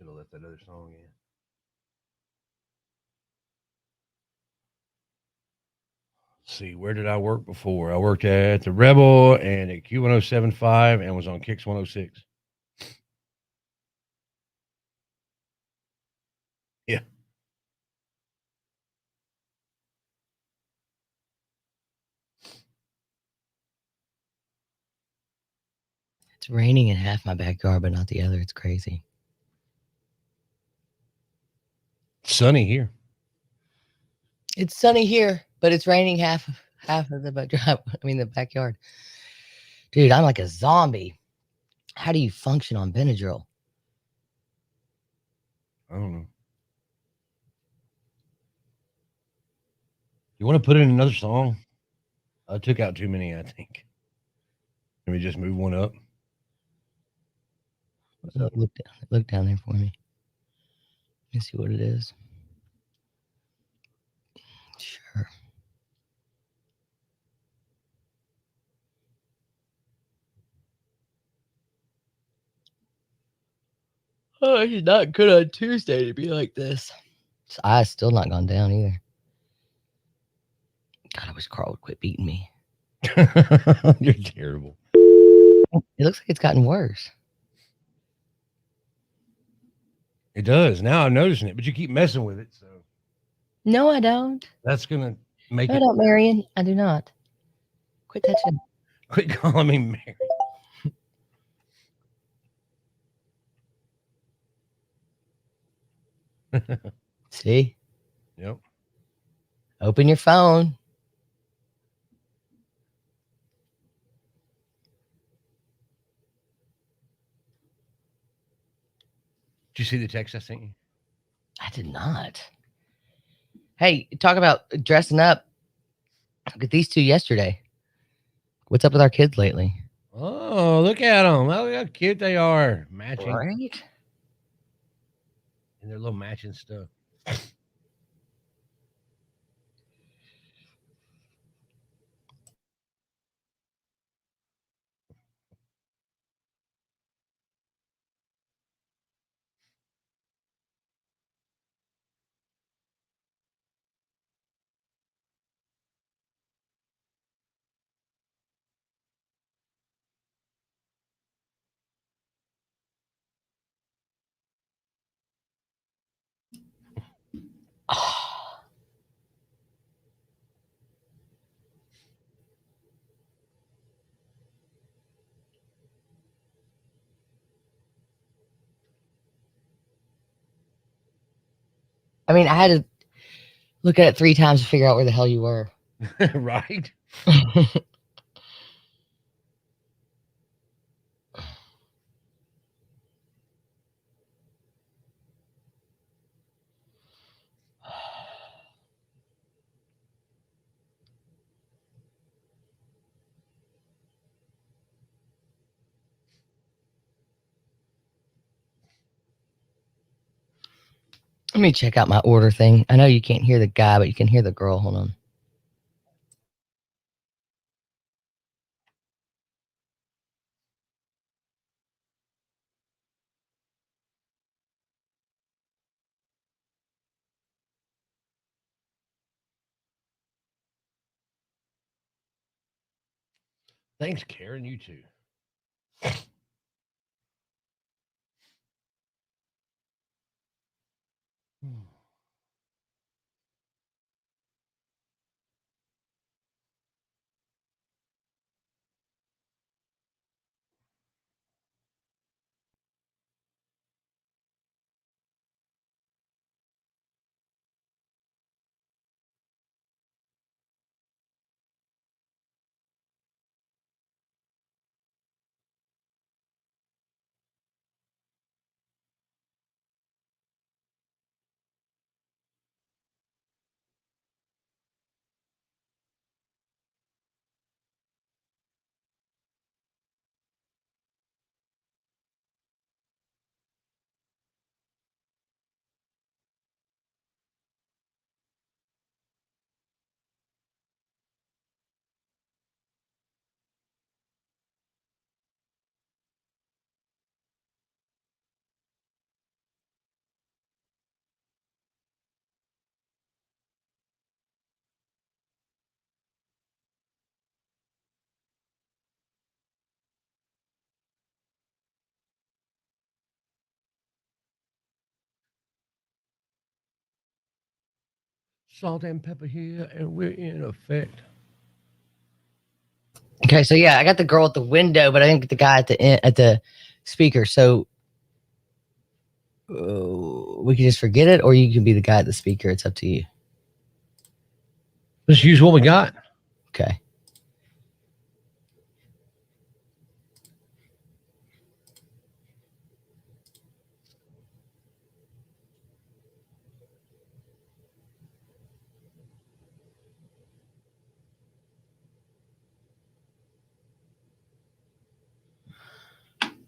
Speaker 6: Should have let that other song in. Let's see, where did I work before? I worked at the Rebel and at Q1075 and was on Kicks 106. Yeah.
Speaker 2: It's raining in half my backyard, but not the other. It's crazy.
Speaker 6: Sunny here.
Speaker 2: It's sunny here, but it's raining half of the the backyard. Dude, I'm like a zombie. How do you function on Benadryl?
Speaker 6: I don't know. You want to put in another song? I took out too many, I think. Let me just move one up.
Speaker 2: Look down there for me. Let me see what it is. Sure. Oh, it's not good on Tuesday to be like this. I still not gone down either. God, I wish Carl would quit beating me.
Speaker 6: You're terrible.
Speaker 2: It looks like it's gotten worse.
Speaker 6: It does. Now I'm noticing it, but you keep messing with it. So
Speaker 2: No, I don't.
Speaker 6: that's going to make
Speaker 2: No, I
Speaker 6: it.
Speaker 2: don't, Marion. I do not. Quit touching.
Speaker 6: Quit calling me Mary.
Speaker 2: See?
Speaker 6: Yep.
Speaker 2: Open your phone.
Speaker 6: Did you see the text I sent you?
Speaker 2: I did not. Hey, talk about dressing up. Look at these two yesterday. What's up with our kids lately?
Speaker 6: Oh, look at them. Look how cute they are. Matching.
Speaker 2: Right?
Speaker 6: And their little matching stuff.
Speaker 2: I mean, I had to look at it 3 times to figure out where the hell you were.
Speaker 6: Right?
Speaker 2: Let me check out my order thing. I know you can't hear the guy, but you can hear the girl. Hold on.
Speaker 6: Thanks, Karen. You too. Salt and pepper here, and we're in effect.
Speaker 2: Okay, so yeah, I got the girl at the window, but I didn't get the guy at the speaker. So we can just forget it, or you can be the guy at the speaker. It's up to you.
Speaker 6: Let's use what we got.
Speaker 2: Okay.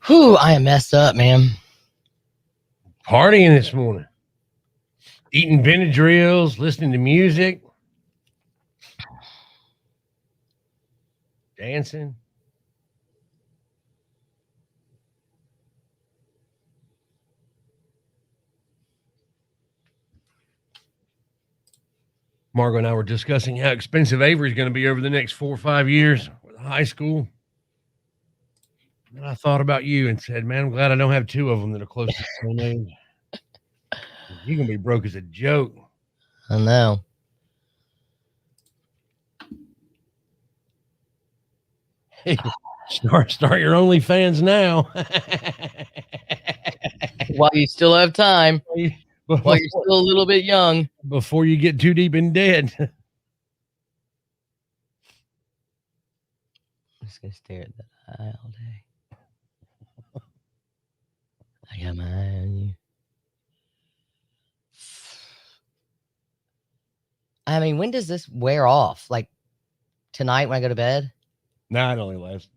Speaker 2: Whew, I am messed up, man.
Speaker 6: Partying this morning. Eating Benadryls, listening to music. Dancing. Margo and I were discussing how expensive Avery's going to be over the next 4 or 5 years with high school. And I thought about you and said, man, I'm glad I don't have 2 of them that are close to the same age. You're going to be broke as a joke.
Speaker 2: I know.
Speaker 6: Hey, start your OnlyFans now.
Speaker 2: While you still have time, while you're still a little bit young.
Speaker 6: Before you get too deep in debt.
Speaker 2: I'm just going to stare at that eye all day. I got my eye on you. I mean, when does this wear off? Like tonight when I go to bed?
Speaker 6: Nah, it only lasts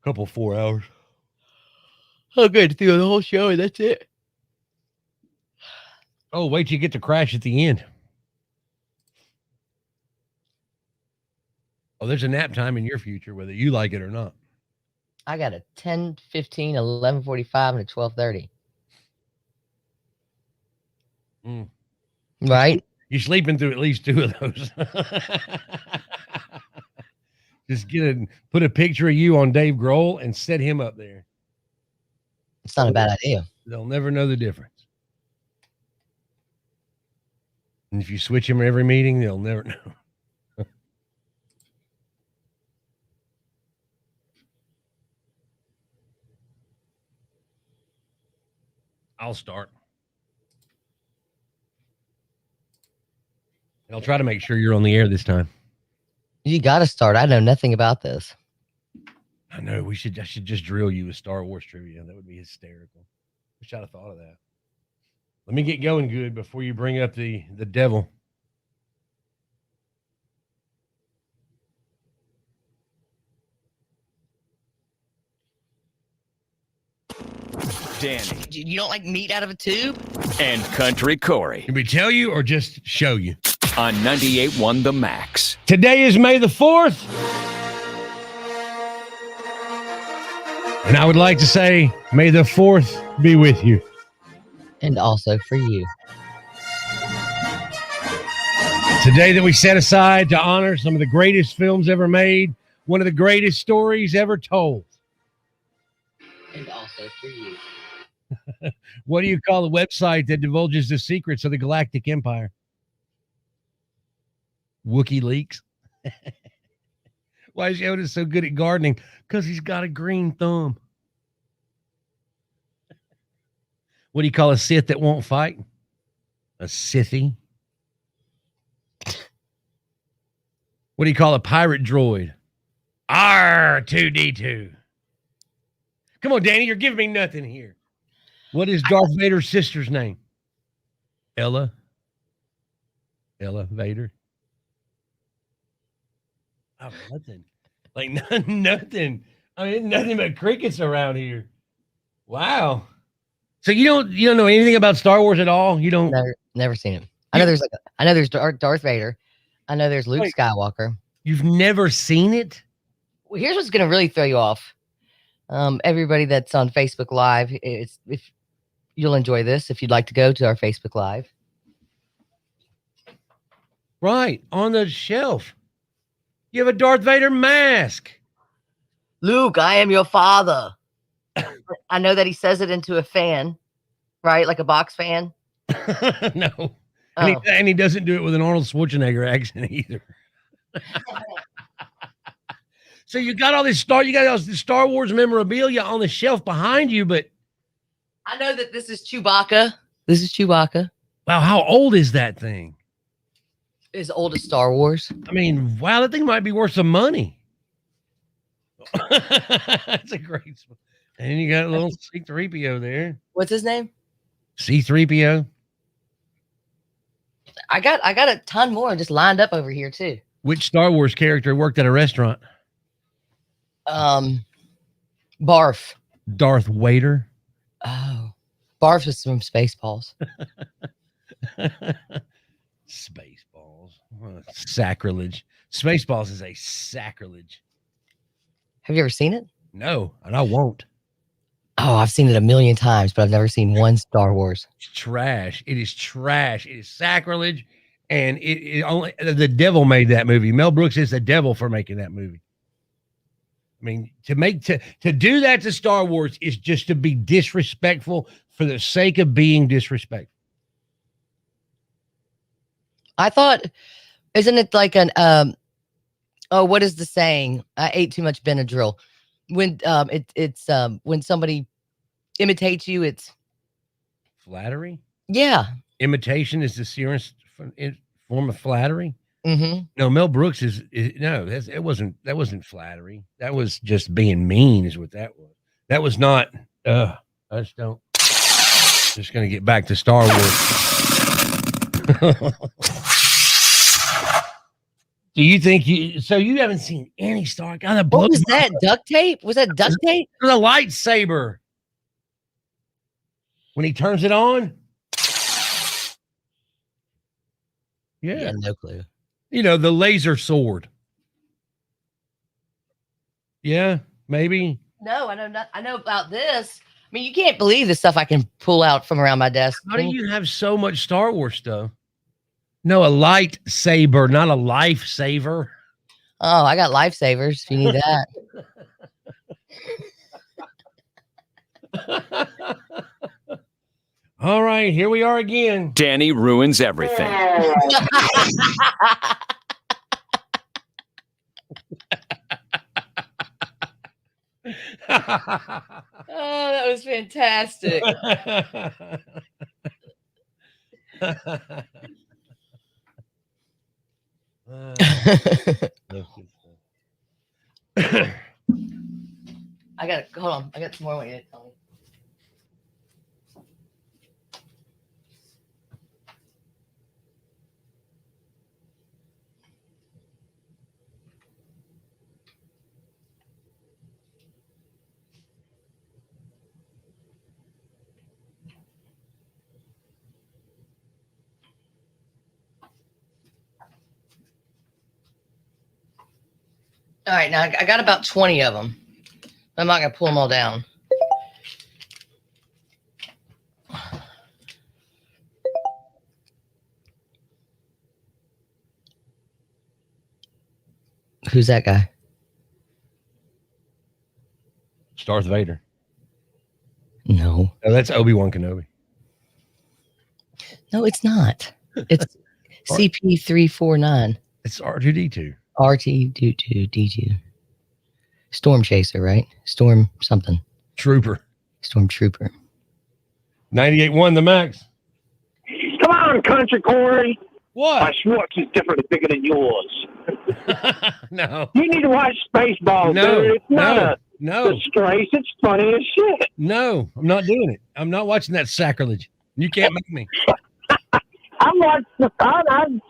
Speaker 6: a couple 4 hours.
Speaker 2: Oh, good. Through the whole show, and that's it.
Speaker 6: Oh, wait till you get to crash at the end. Oh, there's a nap time in your future, whether you like it or not.
Speaker 2: I got a 10, 15, 11:45, and a 12:30.
Speaker 6: Mm.
Speaker 2: Right?
Speaker 6: You're sleeping through at least 2 of those. Just put a picture of you on Dave Grohl and set him up there.
Speaker 2: It's not a bad idea.
Speaker 6: They'll never know the difference. And if you switch him every meeting, they'll never know. I'll start. And I'll try to make sure you're on the air this time.
Speaker 2: You got to start. I know nothing about this.
Speaker 6: I know. I should just drill you with Star Wars trivia. That would be hysterical. Wish I'd have thought of that. Let me get going good before you bring up the devil.
Speaker 3: Danny
Speaker 2: You don't like meat out of a tube?
Speaker 3: and Country Corey
Speaker 6: Can we tell you or just show you?
Speaker 3: on 98.1 The Max.
Speaker 6: Today is May the 4th. And I would like to say, may the 4th be with you.
Speaker 2: And also for you.
Speaker 6: Today that we set aside to honor some of the greatest films ever made, one of the greatest stories ever told.
Speaker 2: And also for you.
Speaker 6: What do you call the website that divulges the secrets of the Galactic Empire? Wookiee Leaks. Why is Yoda so good at gardening? Because he's got a green thumb. What do you call a Sith that won't fight? A Sithie. What do you call a pirate droid? R2D2. Come on, Danny, you're giving me nothing here. What is Darth Vader's sister's name? Ella. Ella Vader. Oh, nothing. Like nothing. I mean, nothing but crickets around here. Wow. So you don't know anything about Star Wars at all? You don't.
Speaker 2: Never seen it. I know there's Darth Vader. I know there's Luke
Speaker 6: Wait.
Speaker 2: Skywalker.
Speaker 6: You've never seen it?
Speaker 2: Well, here's what's gonna really throw you off. Everybody that's on Facebook Live, if you'll enjoy this, if you'd like to go to our Facebook Live.
Speaker 6: Right on the shelf. You have a Darth Vader mask.
Speaker 2: Luke, I am your father. I know that he says it into a fan, right? Like a box fan.
Speaker 6: No,
Speaker 2: Oh.
Speaker 6: And he doesn't do it with an Arnold Schwarzenegger accent either. So you got all this Star Wars memorabilia on the shelf behind you, but
Speaker 2: I know that this is Chewbacca. This is Chewbacca.
Speaker 6: wow, how old is that thing?
Speaker 2: As old as Star Wars.
Speaker 6: I mean, wow, that thing might be worth some money. That's a great spot. And you got a little C-3PO there.
Speaker 2: What's his name?
Speaker 6: C-3PO.
Speaker 2: I got a ton more just lined up over here too.
Speaker 6: Which Star Wars character worked at a restaurant?
Speaker 2: Barf.
Speaker 6: Darth Vader.
Speaker 2: Oh, Barf is from Spaceballs.
Speaker 6: Spaceballs. Sacrilege. Spaceballs is a sacrilege.
Speaker 2: Have you ever seen it?
Speaker 6: No, and I won't.
Speaker 2: Oh, I've seen it a million times, but I've never seen one Star Wars.
Speaker 6: It's trash. It is trash. It is sacrilege. And it only the devil made that movie. Mel Brooks is the devil for making that movie. I mean, to do that to Star Wars is just to be disrespectful for the sake of being disrespectful.
Speaker 2: I thought, isn't it like an what is the saying? I ate too much Benadryl. When it's when somebody imitates you, it's
Speaker 6: Flattery?
Speaker 2: yeah.
Speaker 6: Imitation is the serious form of flattery.
Speaker 2: Mm-hmm.
Speaker 6: No, Mel Brooks that wasn't flattery. That was just being mean is what that was. That was not, I just don't, just going to get back to Star Wars. Do you think you haven't seen any Star? God, that
Speaker 2: What was
Speaker 6: blows
Speaker 2: that? Duct tape? Was that duct tape?
Speaker 6: the lightsaber. When he turns it on. Yeah.
Speaker 2: No clue.
Speaker 6: You know, the laser sword. Yeah, maybe.
Speaker 2: No, I know not. I know about this. I mean, you can't believe the stuff I can pull out from around my desk.
Speaker 6: How do you have so much Star Wars stuff? No, a lightsaber, not a lifesaver.
Speaker 2: Oh, I got lifesavers if you need that.
Speaker 6: All right, here we are again.
Speaker 3: Danny ruins everything.
Speaker 2: Oh, that was fantastic. Hold on. I got some more I want you to tell me. All right, now I got about 20 of them. I'm not going to pull them all down. Who's that guy?
Speaker 6: It's Darth Vader.
Speaker 2: No.
Speaker 6: No, that's Obi-Wan Kenobi.
Speaker 2: No, it's not. It's CP349.
Speaker 6: It's R2D2.
Speaker 2: RT22D2. Storm Chaser, right? Storm something.
Speaker 6: Trooper.
Speaker 2: Stormtrooper.
Speaker 6: 98.1 the max.
Speaker 5: Come on, country Corey.
Speaker 6: What?
Speaker 5: My Schwartz is different and bigger than yours.
Speaker 6: No.
Speaker 5: You need to watch Spaceballs,
Speaker 6: No.
Speaker 5: dude. It's not a
Speaker 6: No.
Speaker 5: disgrace. It's funny as shit.
Speaker 6: No. I'm not doing it. I'm not watching that sacrilege. You can't make me.
Speaker 5: I've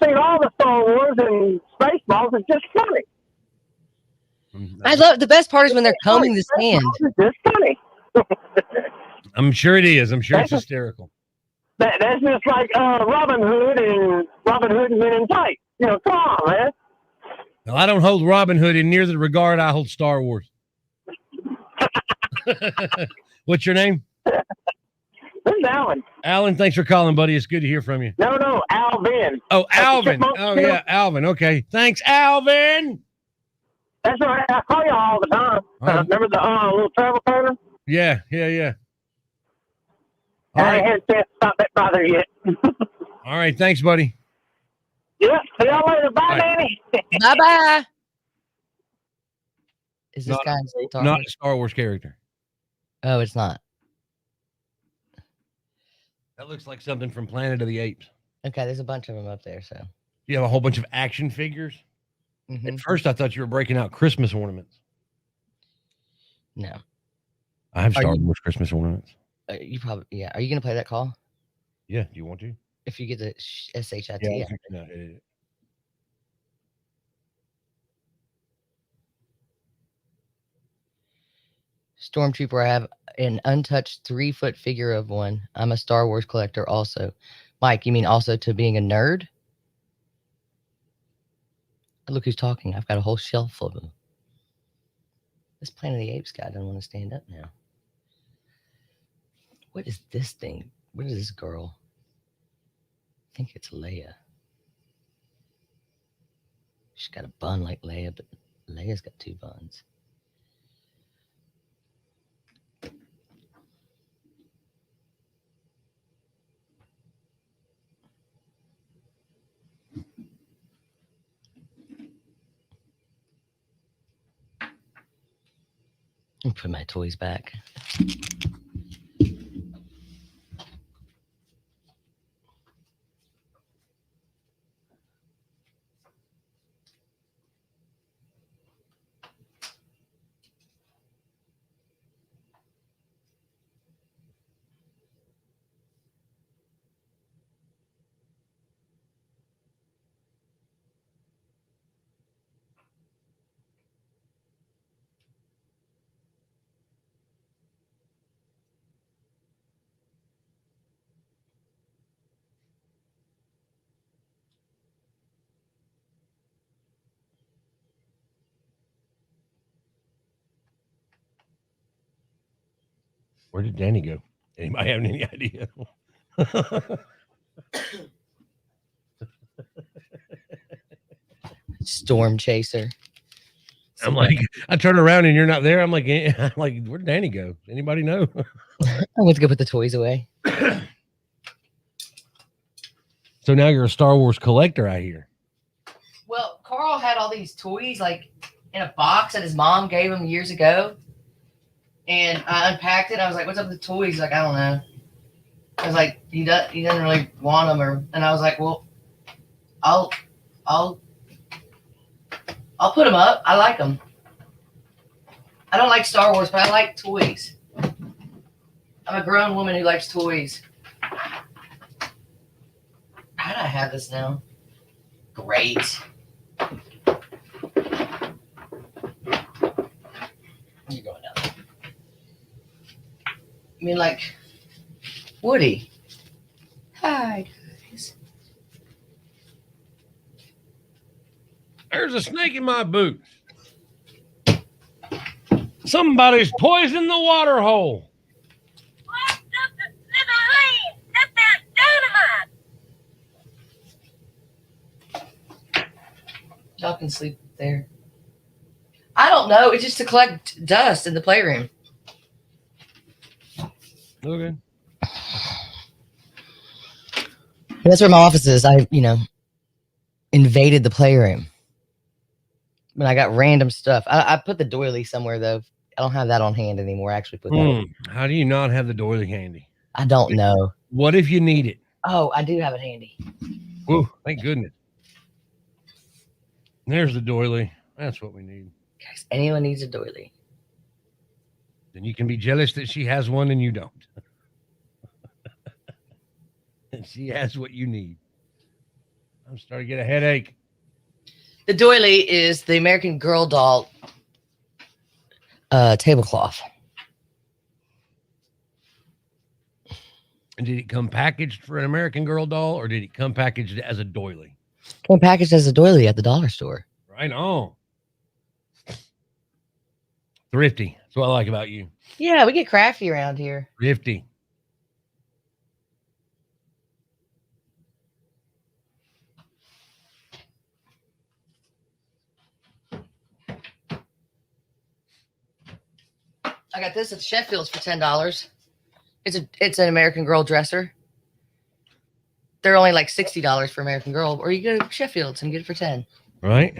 Speaker 5: seen all the Star Wars and Spaceballs. It's just funny.
Speaker 2: I love the best part is when they're combing the sand.
Speaker 5: It's just funny.
Speaker 6: I'm sure it is. I'm sure it's hysterical.
Speaker 5: That's just like Robin Hood and Men in Tights. You know, come on, man.
Speaker 6: Now, I don't hold Robin Hood in near the regard I hold Star Wars. What's your name?
Speaker 5: This is Alan.
Speaker 6: Alan, thanks for calling, buddy. It's good to hear from you.
Speaker 5: No, Alvin.
Speaker 6: Oh,
Speaker 5: That's
Speaker 6: Alvin.
Speaker 5: Chipmunk
Speaker 6: Oh,
Speaker 5: Hill.
Speaker 6: yeah, Alvin. Okay. Thanks, Alvin.
Speaker 5: That's all right. I call you all the time. Remember the little travel trailer?
Speaker 6: Yeah. All
Speaker 5: I
Speaker 6: right.
Speaker 5: ain't had a chance to stop that by there yet.
Speaker 6: All right. Thanks, buddy.
Speaker 5: Yeah. See y'all later. Bye,
Speaker 6: All right.
Speaker 5: Danny.
Speaker 2: Bye bye. Is this
Speaker 6: Not-
Speaker 2: guy Star
Speaker 6: Not
Speaker 2: Wars?
Speaker 6: a Star Wars character.
Speaker 2: Oh, it's not.
Speaker 6: That looks like something from Planet of the Apes.
Speaker 2: Okay, there's a bunch of them up there. So
Speaker 6: You have a whole bunch of action figures.
Speaker 2: Mhm.
Speaker 6: At first, I thought you were breaking out Christmas ornaments.
Speaker 2: No,
Speaker 6: I have
Speaker 2: Are
Speaker 6: Star
Speaker 2: you-
Speaker 6: Wars Christmas ornaments.
Speaker 2: you probably yeah. Are you gonna play that call
Speaker 6: Yeah. Do you want to?
Speaker 2: if you get the SHIT?
Speaker 6: Yeah.
Speaker 2: Yeah.
Speaker 6: No, it-
Speaker 2: Stormtrooper, I have an untouched 3-foot figure of one. I'm a Star Wars collector also. Mike, you mean also to being a nerd? Look who's talking. I've got a whole shelf of them. This Planet of the Apes guy doesn't want to stand up now. What is this thing? What is this girl? I think it's Leia. She's got a bun like Leia, but Leia's got 2 buns. I'll put my toys back.
Speaker 6: Where did Danny go? Anybody have any idea?
Speaker 2: Storm Chaser.
Speaker 6: I'm like, I turn around and you're not there. I'm like, where'd Danny go? Anybody know?
Speaker 2: I went to go put the toys away.
Speaker 6: So now you're a Star Wars collector, I hear.
Speaker 2: Well, Carl had all these toys like in a box that his mom gave him years ago. And I unpacked it. I was like, what's up with the toys? He's like, I don't know. I was like, he doesn't really want them. And I was like, well, I'll put them up. I like them. I don't like Star Wars, but I like toys. I'm a grown woman who likes toys. How do I have this now? Great. You're going down there. I mean, like, Woody. Hi, guys.
Speaker 6: There's a snake in my boot. Somebody's poisoned the water hole.
Speaker 2: Y'all can sleep there. I don't know. It's just to collect dust in the playroom.
Speaker 6: Okay.
Speaker 2: That's where my office is. I, invaded the playroom. But I got random stuff. I put the doily somewhere, though. I don't have that on hand anymore. I actually put that.
Speaker 6: How do you not have the doily handy?
Speaker 2: I don't know.
Speaker 6: What if you need it?
Speaker 2: Oh, I do have it handy.
Speaker 6: Whoa, thank goodness. There's the doily. That's what we need.
Speaker 2: Guys, anyone needs a doily.
Speaker 6: Then you can be jealous that she has one and you don't. And she has what you need. I'm starting to get a headache.
Speaker 2: The doily is the American Girl doll tablecloth.
Speaker 6: And did it come packaged for an American Girl doll or did it come packaged as a doily?
Speaker 2: Came packaged as a doily at the dollar store.
Speaker 6: Right on. Thrifty. That's what I like about you.
Speaker 2: Yeah, we get crafty around here.
Speaker 6: Thrifty.
Speaker 2: I got this at Sheffield's for $10. It's an American Girl dresser. they're only like $60 for American Girl, or you go to Sheffield's and get it for 10.
Speaker 6: Right?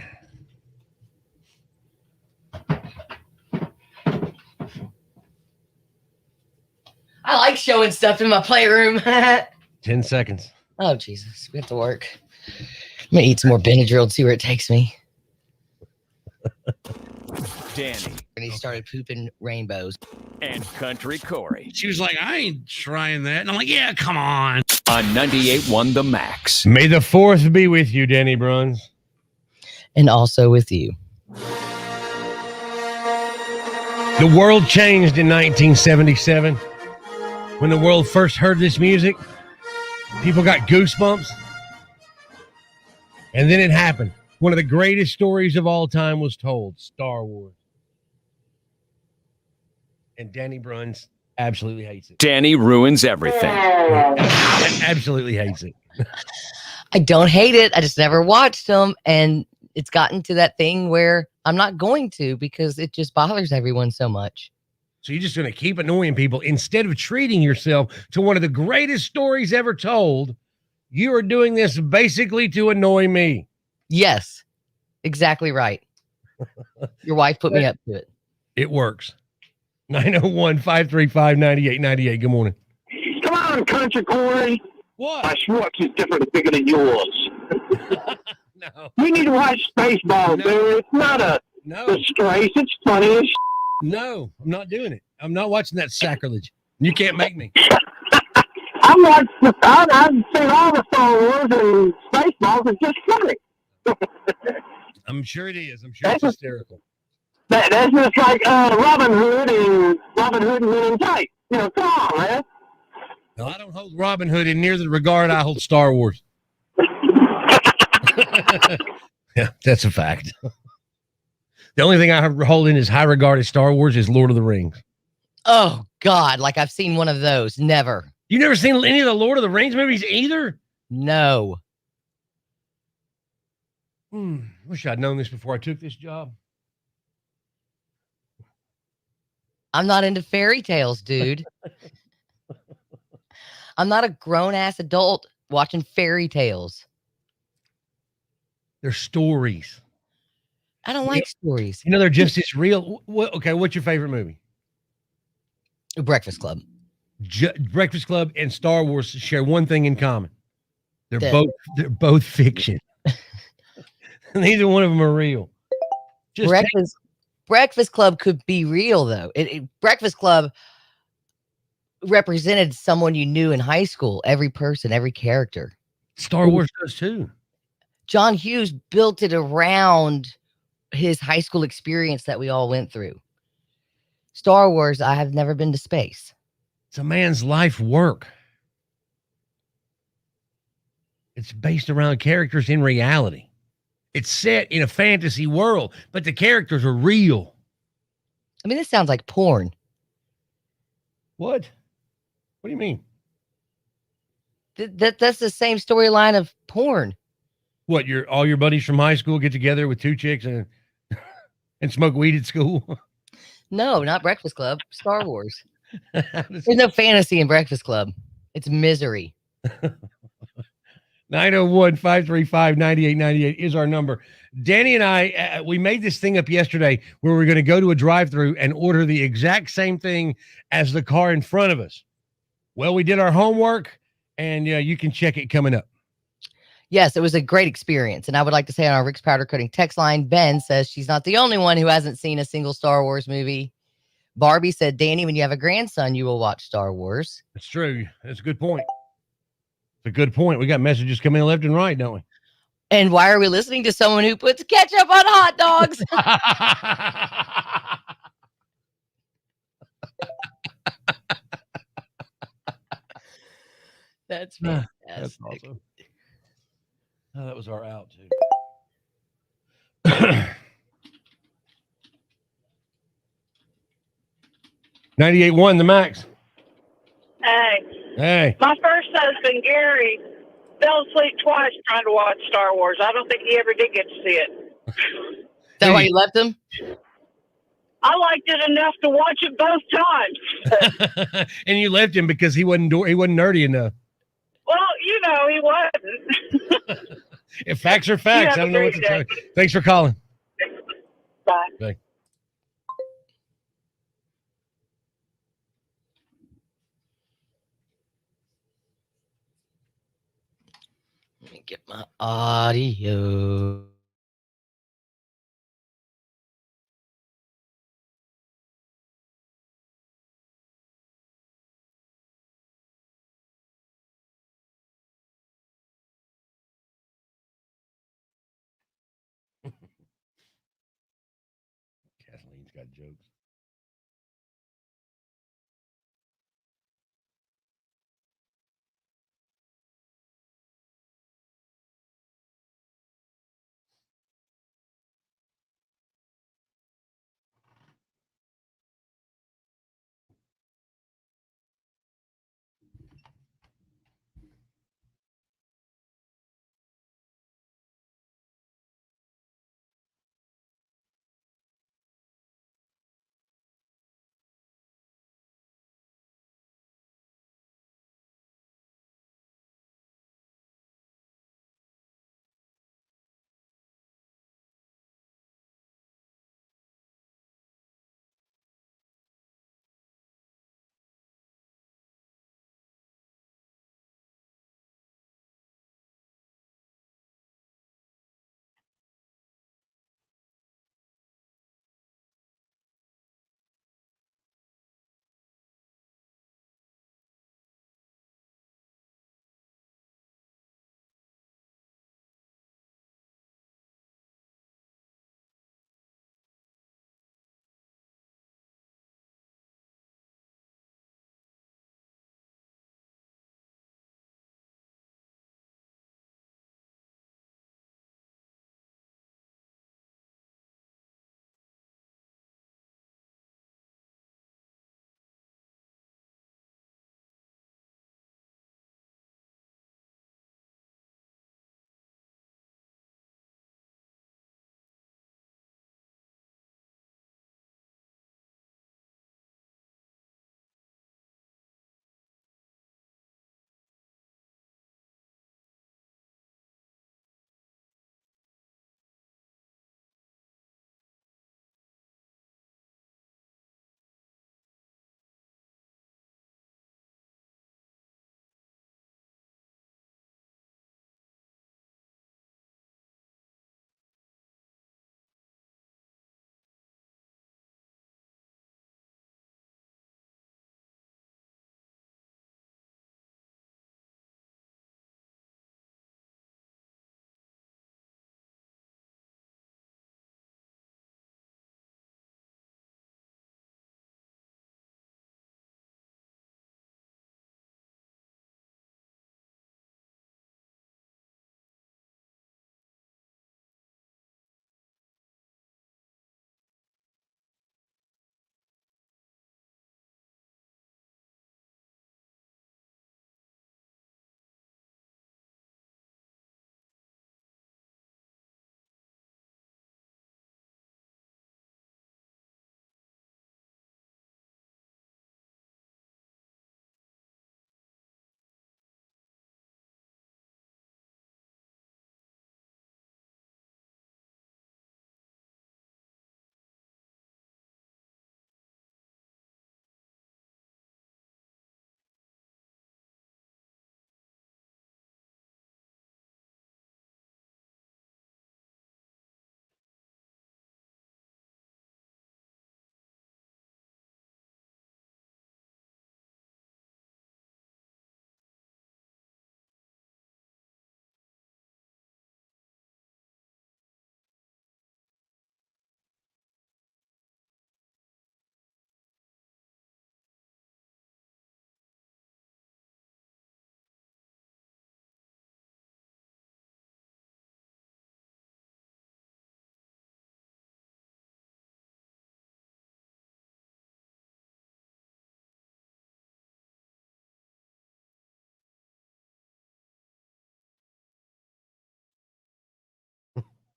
Speaker 2: I like showing stuff in my playroom.
Speaker 6: 10 seconds.
Speaker 2: Oh, Jesus. We have to work. I'm going to eat some more Benadryl and see where it takes me.
Speaker 3: Danny
Speaker 2: And he started pooping rainbows.
Speaker 3: and Country Corey
Speaker 1: She was like, I ain't trying that. And I'm like, yeah, come on.
Speaker 3: on 98.1 The Max.
Speaker 6: May the 4th be with you, Danny Bruns.
Speaker 2: And also with you.
Speaker 6: The world changed in 1977. When the world first heard this music, people got goosebumps. And then it happened. One of the greatest stories of all time was told, Star Wars. And Danny Bruns absolutely hates it.
Speaker 3: Danny ruins everything.
Speaker 6: Absolutely hates it.
Speaker 2: I don't hate it. I just never watched them. And it's gotten to that thing where I'm not going to because it just bothers everyone so much.
Speaker 6: So you're just going to keep annoying people instead of treating yourself to one of the greatest stories ever told. You are doing this basically to annoy me.
Speaker 2: Yes, exactly right. Your wife put me up to it.
Speaker 6: It works. 901-535-9898. Good morning.
Speaker 5: Come on, Country Corey.
Speaker 6: What?
Speaker 5: My Schwartz is different, bigger than yours.
Speaker 6: No.
Speaker 5: You need to watch Spaceball,
Speaker 6: No.
Speaker 5: dude. It's not a
Speaker 6: No.
Speaker 5: disgrace. It's funny as
Speaker 6: No. I'm not doing it. I'm not watching that sacrilege. You can't make me.
Speaker 5: I've seen all the Star Wars and Spaceballs. It's just funny.
Speaker 6: I'm sure it is. I'm sure it's hysterical.
Speaker 5: That's just like Robin Hood and Men in Tights. You know, come on, man.
Speaker 6: No, I don't hold Robin Hood in near the regard I hold Star Wars. Yeah, that's a fact. The only thing I hold in as high regard as Star Wars is Lord of the Rings.
Speaker 2: Oh, God. Like I've seen one of those. Never.
Speaker 6: You never seen any of the Lord of the Rings movies either?
Speaker 2: No.
Speaker 6: Wish I'd known this before I took this job.
Speaker 2: I'm not into fairy tales, dude. I'm not a grown-ass adult watching fairy tales.
Speaker 6: They're stories.
Speaker 2: I don't like stories.
Speaker 6: You know, they're just as real. Okay, what's your favorite movie?
Speaker 2: Breakfast Club.
Speaker 6: Breakfast Club and Star Wars share one thing in common. They're
Speaker 2: Yeah.
Speaker 6: both fiction. Neither one of them are real. Just
Speaker 2: Breakfast Club could be real, though. Breakfast Club represented someone you knew in high school. Every person, every character.
Speaker 6: Star Wars does too.
Speaker 2: John Hughes built it around his high school experience that we all went through. Star Wars, I have never been to space.
Speaker 6: It's a man's life work. It's based around characters in reality. It's set in a fantasy world, but the characters are real.
Speaker 2: I mean, this sounds like porn.
Speaker 6: What? What do you mean?
Speaker 2: That's the same storyline of porn.
Speaker 6: What, all your buddies from high school get together with two chicks and smoke weed at school?
Speaker 2: No, not Breakfast Club. Star Wars. There's no fantasy in Breakfast Club. It's misery.
Speaker 6: 901-535-9898 is our number. Danny and I, we made this thing up yesterday where we're going to go to a drive-through and order the exact same thing as the car in front of us. Well, we did our homework, and you can check it coming up.
Speaker 2: Yes, it was a great experience. And I would like to say on our Rick's Powder Coating text line, Ben says she's not the only one who hasn't seen a single Star Wars movie. Barbie said, Danny, when you have a grandson, you will watch Star Wars.
Speaker 6: That's true. That's a good point. It's a good point. We got messages coming in left and right, don't we?
Speaker 2: And why are we listening to someone who puts ketchup on hot dogs? That's fantastic.
Speaker 6: That's awesome. Oh, that was our out, too. 98.1 The Max. Hey.
Speaker 7: My first husband, Gary, fell asleep twice trying to watch Star Wars. I don't think he ever did get to see it.
Speaker 2: Is that why you left him?
Speaker 7: I liked it enough to watch it both times.
Speaker 6: And you left him because he wasn't nerdy enough.
Speaker 7: Well, you no, he wasn't.
Speaker 1: If facts are facts, I
Speaker 7: have
Speaker 1: don't
Speaker 7: a
Speaker 1: know what to
Speaker 7: great
Speaker 1: tell
Speaker 7: day.
Speaker 1: you. Thanks for calling.
Speaker 7: Bye.
Speaker 1: Bye.
Speaker 2: Let me get my audio.
Speaker 1: Kathleen's got jokes.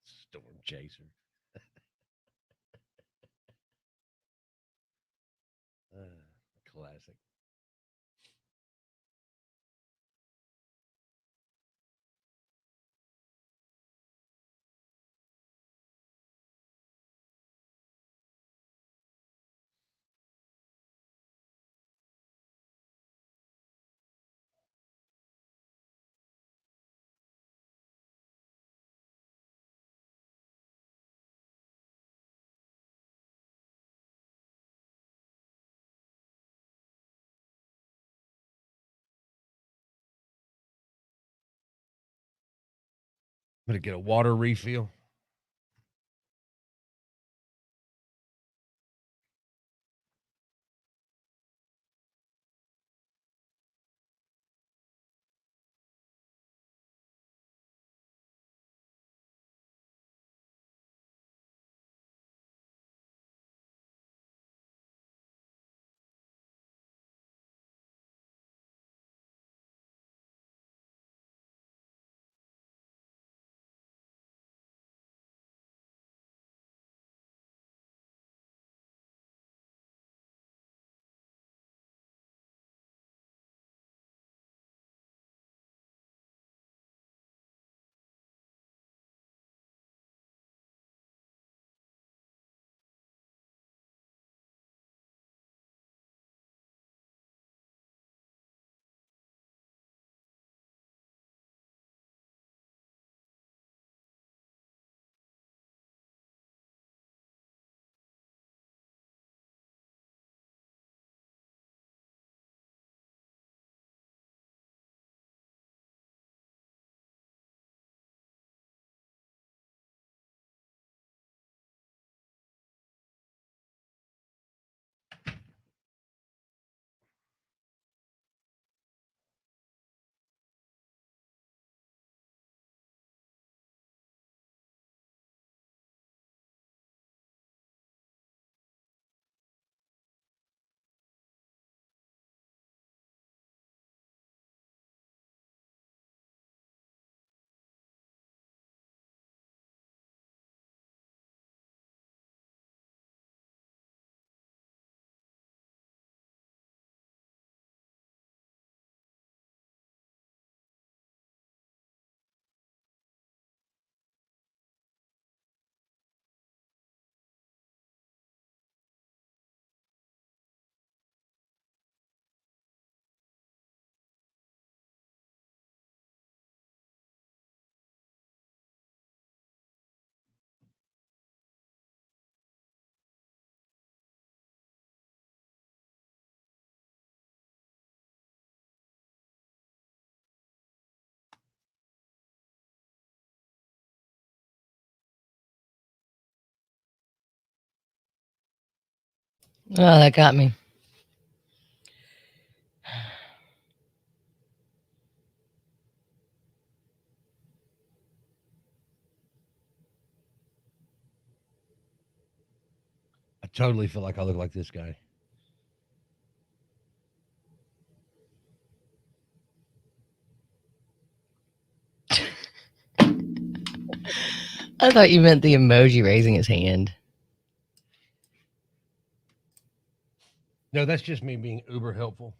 Speaker 1: Storm chaser. Classic.
Speaker 6: gonna get a water refill.
Speaker 2: Oh, that got me.
Speaker 6: I totally feel like I look like this guy.
Speaker 2: I thought you meant the emoji raising his hand.
Speaker 6: No, that's just me being uber helpful.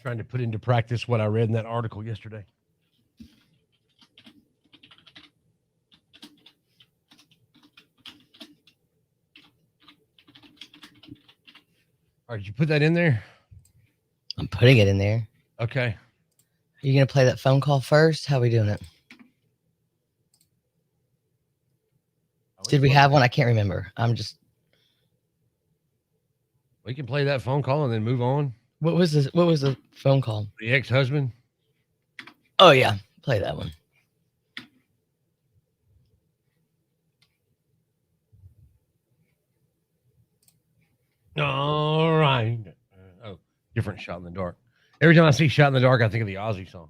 Speaker 6: Trying to put into practice what I read in that article yesterday. All right, did you put that in there?
Speaker 2: I'm putting it in there.
Speaker 6: Okay.
Speaker 2: Are you going to play that phone call first? How are we doing it? Did we have one? I can't remember.
Speaker 6: We can play that phone call and then move on.
Speaker 2: What was the phone call?
Speaker 6: The ex-husband.
Speaker 2: Oh yeah, play that one.
Speaker 6: All right. Oh, different Shot in the Dark. Every time I see Shot in the Dark, I think of the Ozzy song.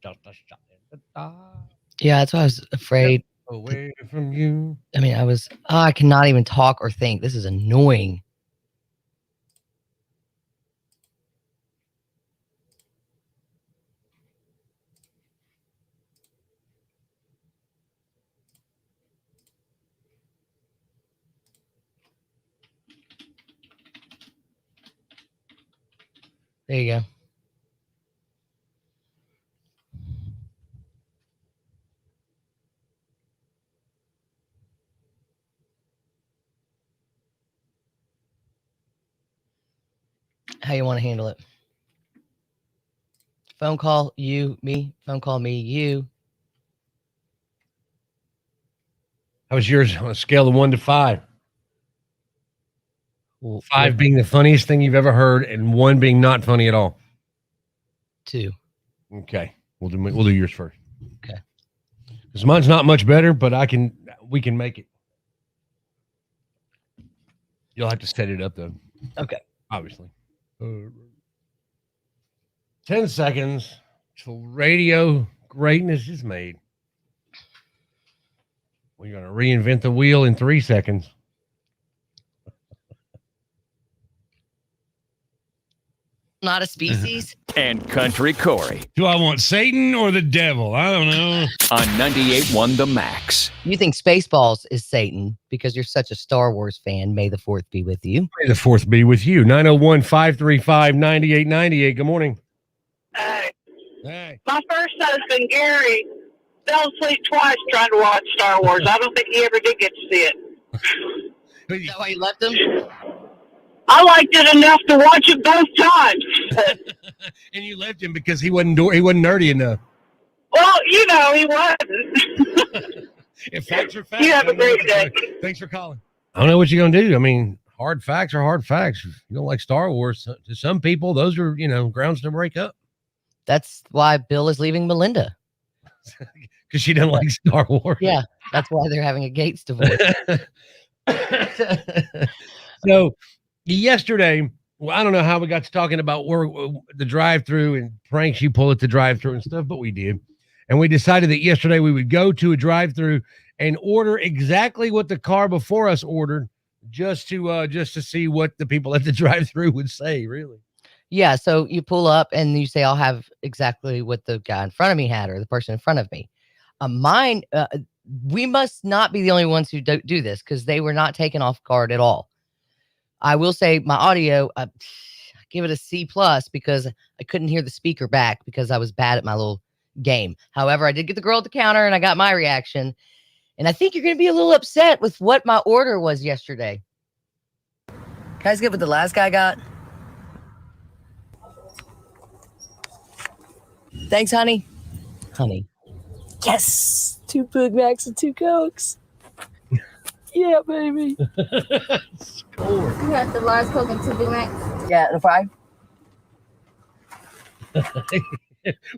Speaker 6: Just a shot in the dark,
Speaker 2: Yeah, that's why I was afraid.
Speaker 6: away from you.
Speaker 2: I mean, I cannot even talk or think. This is annoying. There you go. How you want to handle it? Phone call, you, me. Phone call, me, you.
Speaker 6: How was yours on a scale of 1 to 5?
Speaker 2: Well,
Speaker 6: 5 being the funniest thing you've ever heard, and 1 being not funny at all.
Speaker 2: 2.
Speaker 6: Okay, we'll do yours first.
Speaker 2: Okay.
Speaker 6: Because mine's not much better, but we can make it. You'll have to set it up though.
Speaker 2: Okay.
Speaker 6: Obviously. 10 seconds till radio greatness is made. We're going to reinvent the wheel in 3 seconds.
Speaker 2: Not a species.
Speaker 3: And Country Corey
Speaker 1: Do I want Satan or the devil? I don't know.
Speaker 3: on 98.1 The Max.
Speaker 2: You think Spaceballs is Satan because you're such a Star Wars fan. May the 4th be with you.
Speaker 6: May the 4th be with you. 901-535-9898. Good morning.
Speaker 7: Hey,
Speaker 6: Hey.
Speaker 7: my first husband, Gary, fell asleep twice trying to watch Star Wars. I don't think he ever did get to see it.
Speaker 2: Is that why you left him?
Speaker 7: I liked it enough to watch it both times.
Speaker 1: And you left him because he wasn't nerdy enough.
Speaker 7: Well, you know, he wasn't.
Speaker 1: If facts are facts.
Speaker 7: You have a great day.
Speaker 1: Thanks for calling.
Speaker 6: I don't know what you're going to do. I mean, hard facts are hard facts. If you don't like Star Wars, to some people, those are, grounds to break up.
Speaker 2: That's why Bill is leaving Melinda.
Speaker 6: Because she doesn't like Star Wars.
Speaker 2: Yeah, that's why they're having a Gates divorce.
Speaker 6: So yesterday, well, I don't know how we got to talking about the drive-through and pranks you pull at the drive-through and stuff, but we did. And we decided that yesterday we would go to a drive-through and order exactly what the car before us ordered, just to see what the people at the drive-through would say, really.
Speaker 2: Yeah, so you pull up and you say, I'll have exactly what the guy in front of me had or the person in front of me. Mine, we must not be the only ones who do this because they were not taken off guard at all. I will say my audio, I give it a C+ because I couldn't hear the speaker back because I was bad at my little game. However, I did get the girl at the counter and I got my reaction. And I think you're going to be a little upset with what my order was yesterday. Can I just get what the last guy got? Thanks, honey. Honey. Yes. 2 Big Macs and 2 Cokes. Yeah, baby.
Speaker 8: You have the large Coke and 2 Big Macs.
Speaker 2: Yeah, and a fry.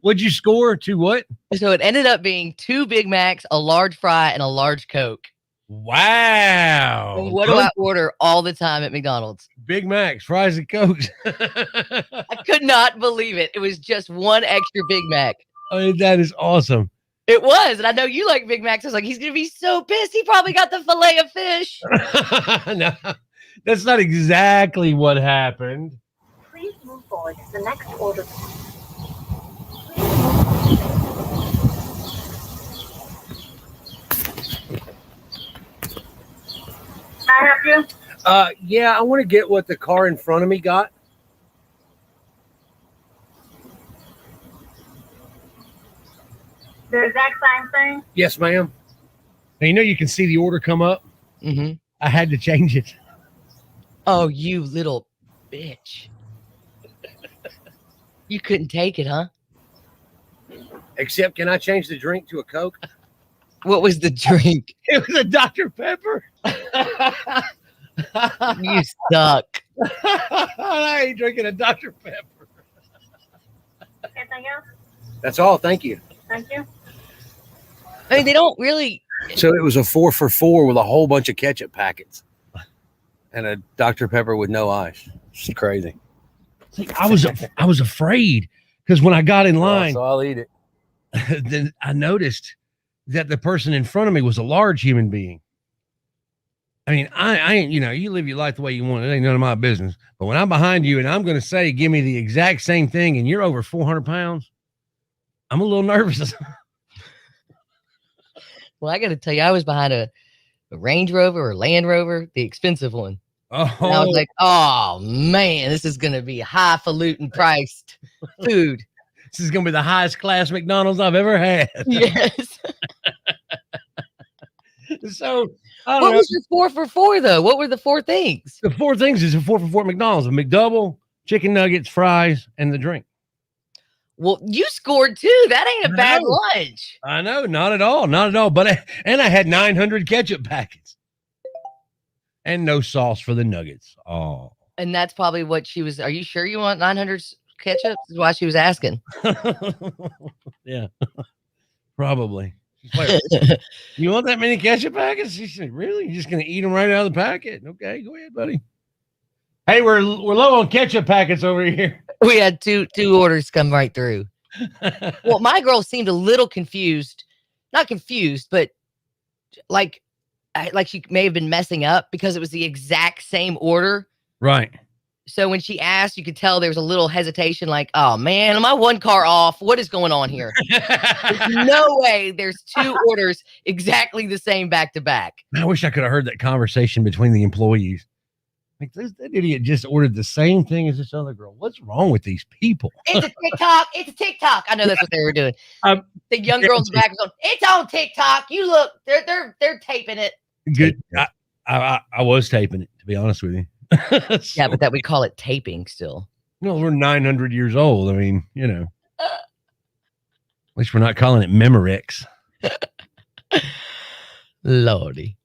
Speaker 6: What'd you score to what?
Speaker 2: So it ended up being 2 Big Macs, a large fry, and a large Coke.
Speaker 6: Wow.
Speaker 2: And what do I order all the time at McDonald's?
Speaker 6: Big Macs, fries, and Cokes.
Speaker 2: I could not believe it. It was just 1 extra Big Mac.
Speaker 6: I mean, that is awesome.
Speaker 2: It was. And I know you like Big Macs. I was like, he's going to be so pissed. He probably got the fillet of fish.
Speaker 6: No, that's not exactly what happened.
Speaker 8: Please move forward to the next order.
Speaker 7: Can I help you?
Speaker 6: Yeah, I want to get what the car in front of me got.
Speaker 7: The exact same thing?
Speaker 6: Yes, ma'am. Now, you can see the order come up.
Speaker 2: Mm-hmm.
Speaker 6: I had to change it.
Speaker 2: Oh, you little bitch. You couldn't take it, huh?
Speaker 6: Except, can I change the drink to a Coke?
Speaker 2: What was the drink?
Speaker 6: It was a Dr. Pepper.
Speaker 2: You suck.
Speaker 6: I ain't drinking a Dr. Pepper.
Speaker 7: Anything else?
Speaker 6: That's all. Thank you.
Speaker 7: Thank you.
Speaker 2: I mean, they don't really.
Speaker 9: So it was a 4 for $4 with a whole bunch of ketchup packets and a Dr. Pepper with no ice. It's crazy.
Speaker 6: See, I was afraid because when I got in line,
Speaker 9: So I'll eat it.
Speaker 6: then I noticed that the person in front of me was a large human being. I mean, I ain't, you live your life the way you want. It ain't none of my business. But when I'm behind you and I'm going to say, give me the exact same thing and you're over 400 pounds, I'm a little nervous.
Speaker 2: Well, I got to tell you, I was behind a Range Rover or Land Rover, the expensive one.
Speaker 6: Oh,
Speaker 2: And I was like, oh, man, this is going to be highfalutin priced food.
Speaker 6: this is going to be the highest class McDonald's I've ever had.
Speaker 2: Yes.
Speaker 6: So, I
Speaker 2: What
Speaker 6: don't know.
Speaker 2: was your 4 for $4, though? What were the 4 things?
Speaker 6: The 4 things is a 4 for $4 McDonald's, a McDouble, chicken nuggets, fries, and the drink.
Speaker 2: Well, you scored too. That ain't a bad
Speaker 6: No.
Speaker 2: lunch.
Speaker 6: I know, not at all, not at all. But I had 900 ketchup packets and no sauce for the nuggets. Oh,
Speaker 2: And that's probably what she was. Are you sure you want 900 ketchup? Is why she was asking.
Speaker 1: Yeah, probably. She's like, you want that many ketchup packets? She said, really? You're just going to eat them right out of the packet? Okay, go ahead, buddy. Hey, we're low on ketchup packets over here.
Speaker 2: We had two orders come right through. Well, my girl seemed a little confused. Not confused, but like she may have been messing up because it was the exact same order.
Speaker 1: Right.
Speaker 2: So when she asked, you could tell there was a little hesitation, like, oh man, am I one car off? What is going on here? There's no way there's two orders exactly the same back to back.
Speaker 1: I wish I could have heard that conversation between the employees. Like, that idiot just ordered the same thing as this other girl. What's wrong with these people?
Speaker 2: It's a TikTok. It's a TikTok. I know that's what they were doing. The young girl in the back was going, it's on TikTok. You look, they're taping it.
Speaker 1: Good. I was taping it, to be honest with you.
Speaker 2: Yeah, but that we call it taping still.
Speaker 1: No, we're 900 years old. I mean, at least we're not calling it Memorex.
Speaker 2: Lordy.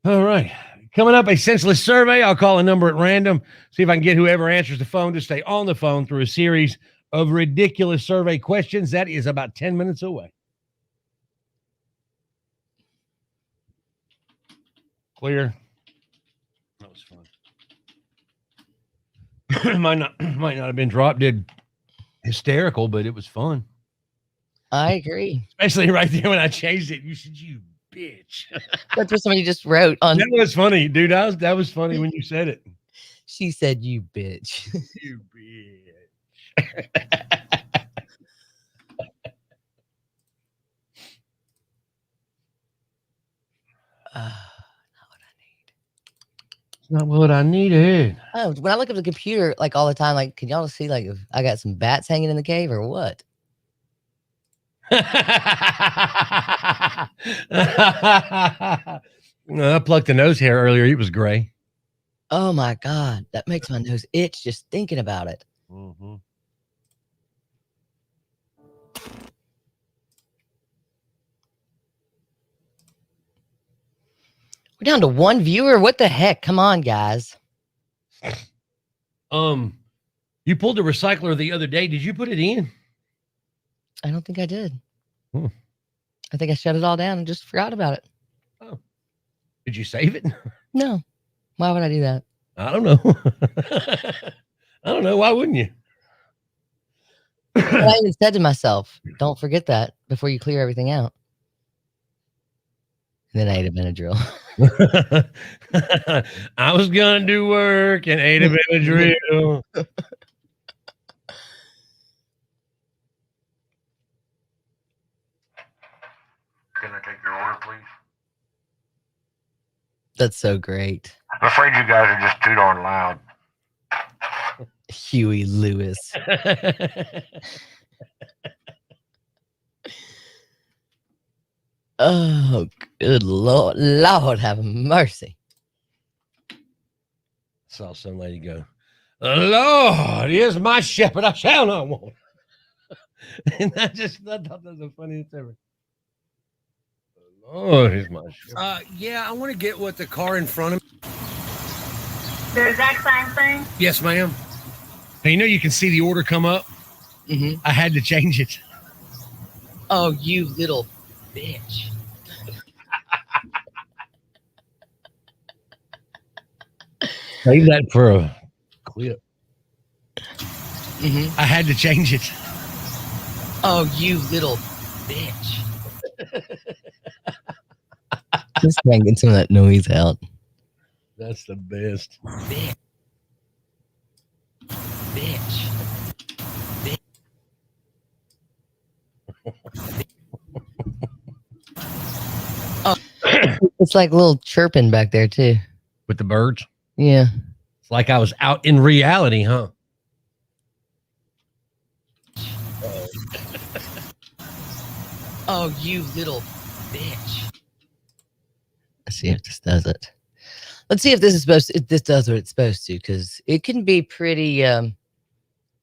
Speaker 1: All right. Coming up, a senseless survey. I'll call a number at random, see if I can get whoever answers the phone to stay on the phone through a series of ridiculous survey questions. That is about 10 minutes away. Clear. That was fun. might not have been drop dead hysterical, but it was fun.
Speaker 2: I agree.
Speaker 1: Especially right there when I changed it. You said, you bitch.
Speaker 2: That's what somebody just wrote on.
Speaker 1: That was funny, dude. That was funny when you said it.
Speaker 2: She said, you bitch.
Speaker 1: You bitch. Not what I needed.
Speaker 2: Oh, when I look at the computer, like all the time, like, can y'all see, like, if I got some bats hanging in the cave or what?
Speaker 1: I plucked the nose hair earlier. It was gray.
Speaker 2: Oh my God. That makes my nose itch just thinking about it.
Speaker 1: Mm-hmm.
Speaker 2: We're down to one viewer. What the heck? Come on, guys.
Speaker 1: You pulled the recycler the other day. Did you put it in?
Speaker 2: I don't think I did. I think I shut it all down and just forgot about it.
Speaker 1: Oh. Did you save it?
Speaker 2: No. Why would I do that?
Speaker 1: I don't know. I don't know. Why wouldn't you?
Speaker 2: I even said to myself, don't forget that before you clear everything out. And then I ate a Benadryl.
Speaker 1: I was going to do work and ate a Benadryl.
Speaker 4: Can I take your order, please?
Speaker 2: That's so great.
Speaker 4: I'm afraid you guys are just too darn loud.
Speaker 2: Huey Lewis. Oh, good Lord. Lord have mercy.
Speaker 1: Saw some lady go, the Lord is my shepherd, I shall not want. And I thought that was the funniest ever. The Lord is my shepherd.
Speaker 9: Yeah, I want to get what the car in front of me.
Speaker 7: The exact same thing?
Speaker 1: Yes, ma'am. And you can see the order come up.
Speaker 2: Mm-hmm.
Speaker 1: I had to change it.
Speaker 2: Oh, you little bitch.
Speaker 1: Save that for a clip.
Speaker 2: Mm-hmm.
Speaker 1: I had to change it.
Speaker 2: Oh, you little bitch. Just try and get some of that noise out.
Speaker 1: That's the best.
Speaker 2: Bitch. Bitch. Oh, it's like a little chirping back there too.
Speaker 1: With the birds?
Speaker 2: Yeah.
Speaker 1: It's like I was out in reality, huh?
Speaker 2: Oh, you little bitch. Let's see if this does it. Let's see if this does what it's supposed to, because it can be pretty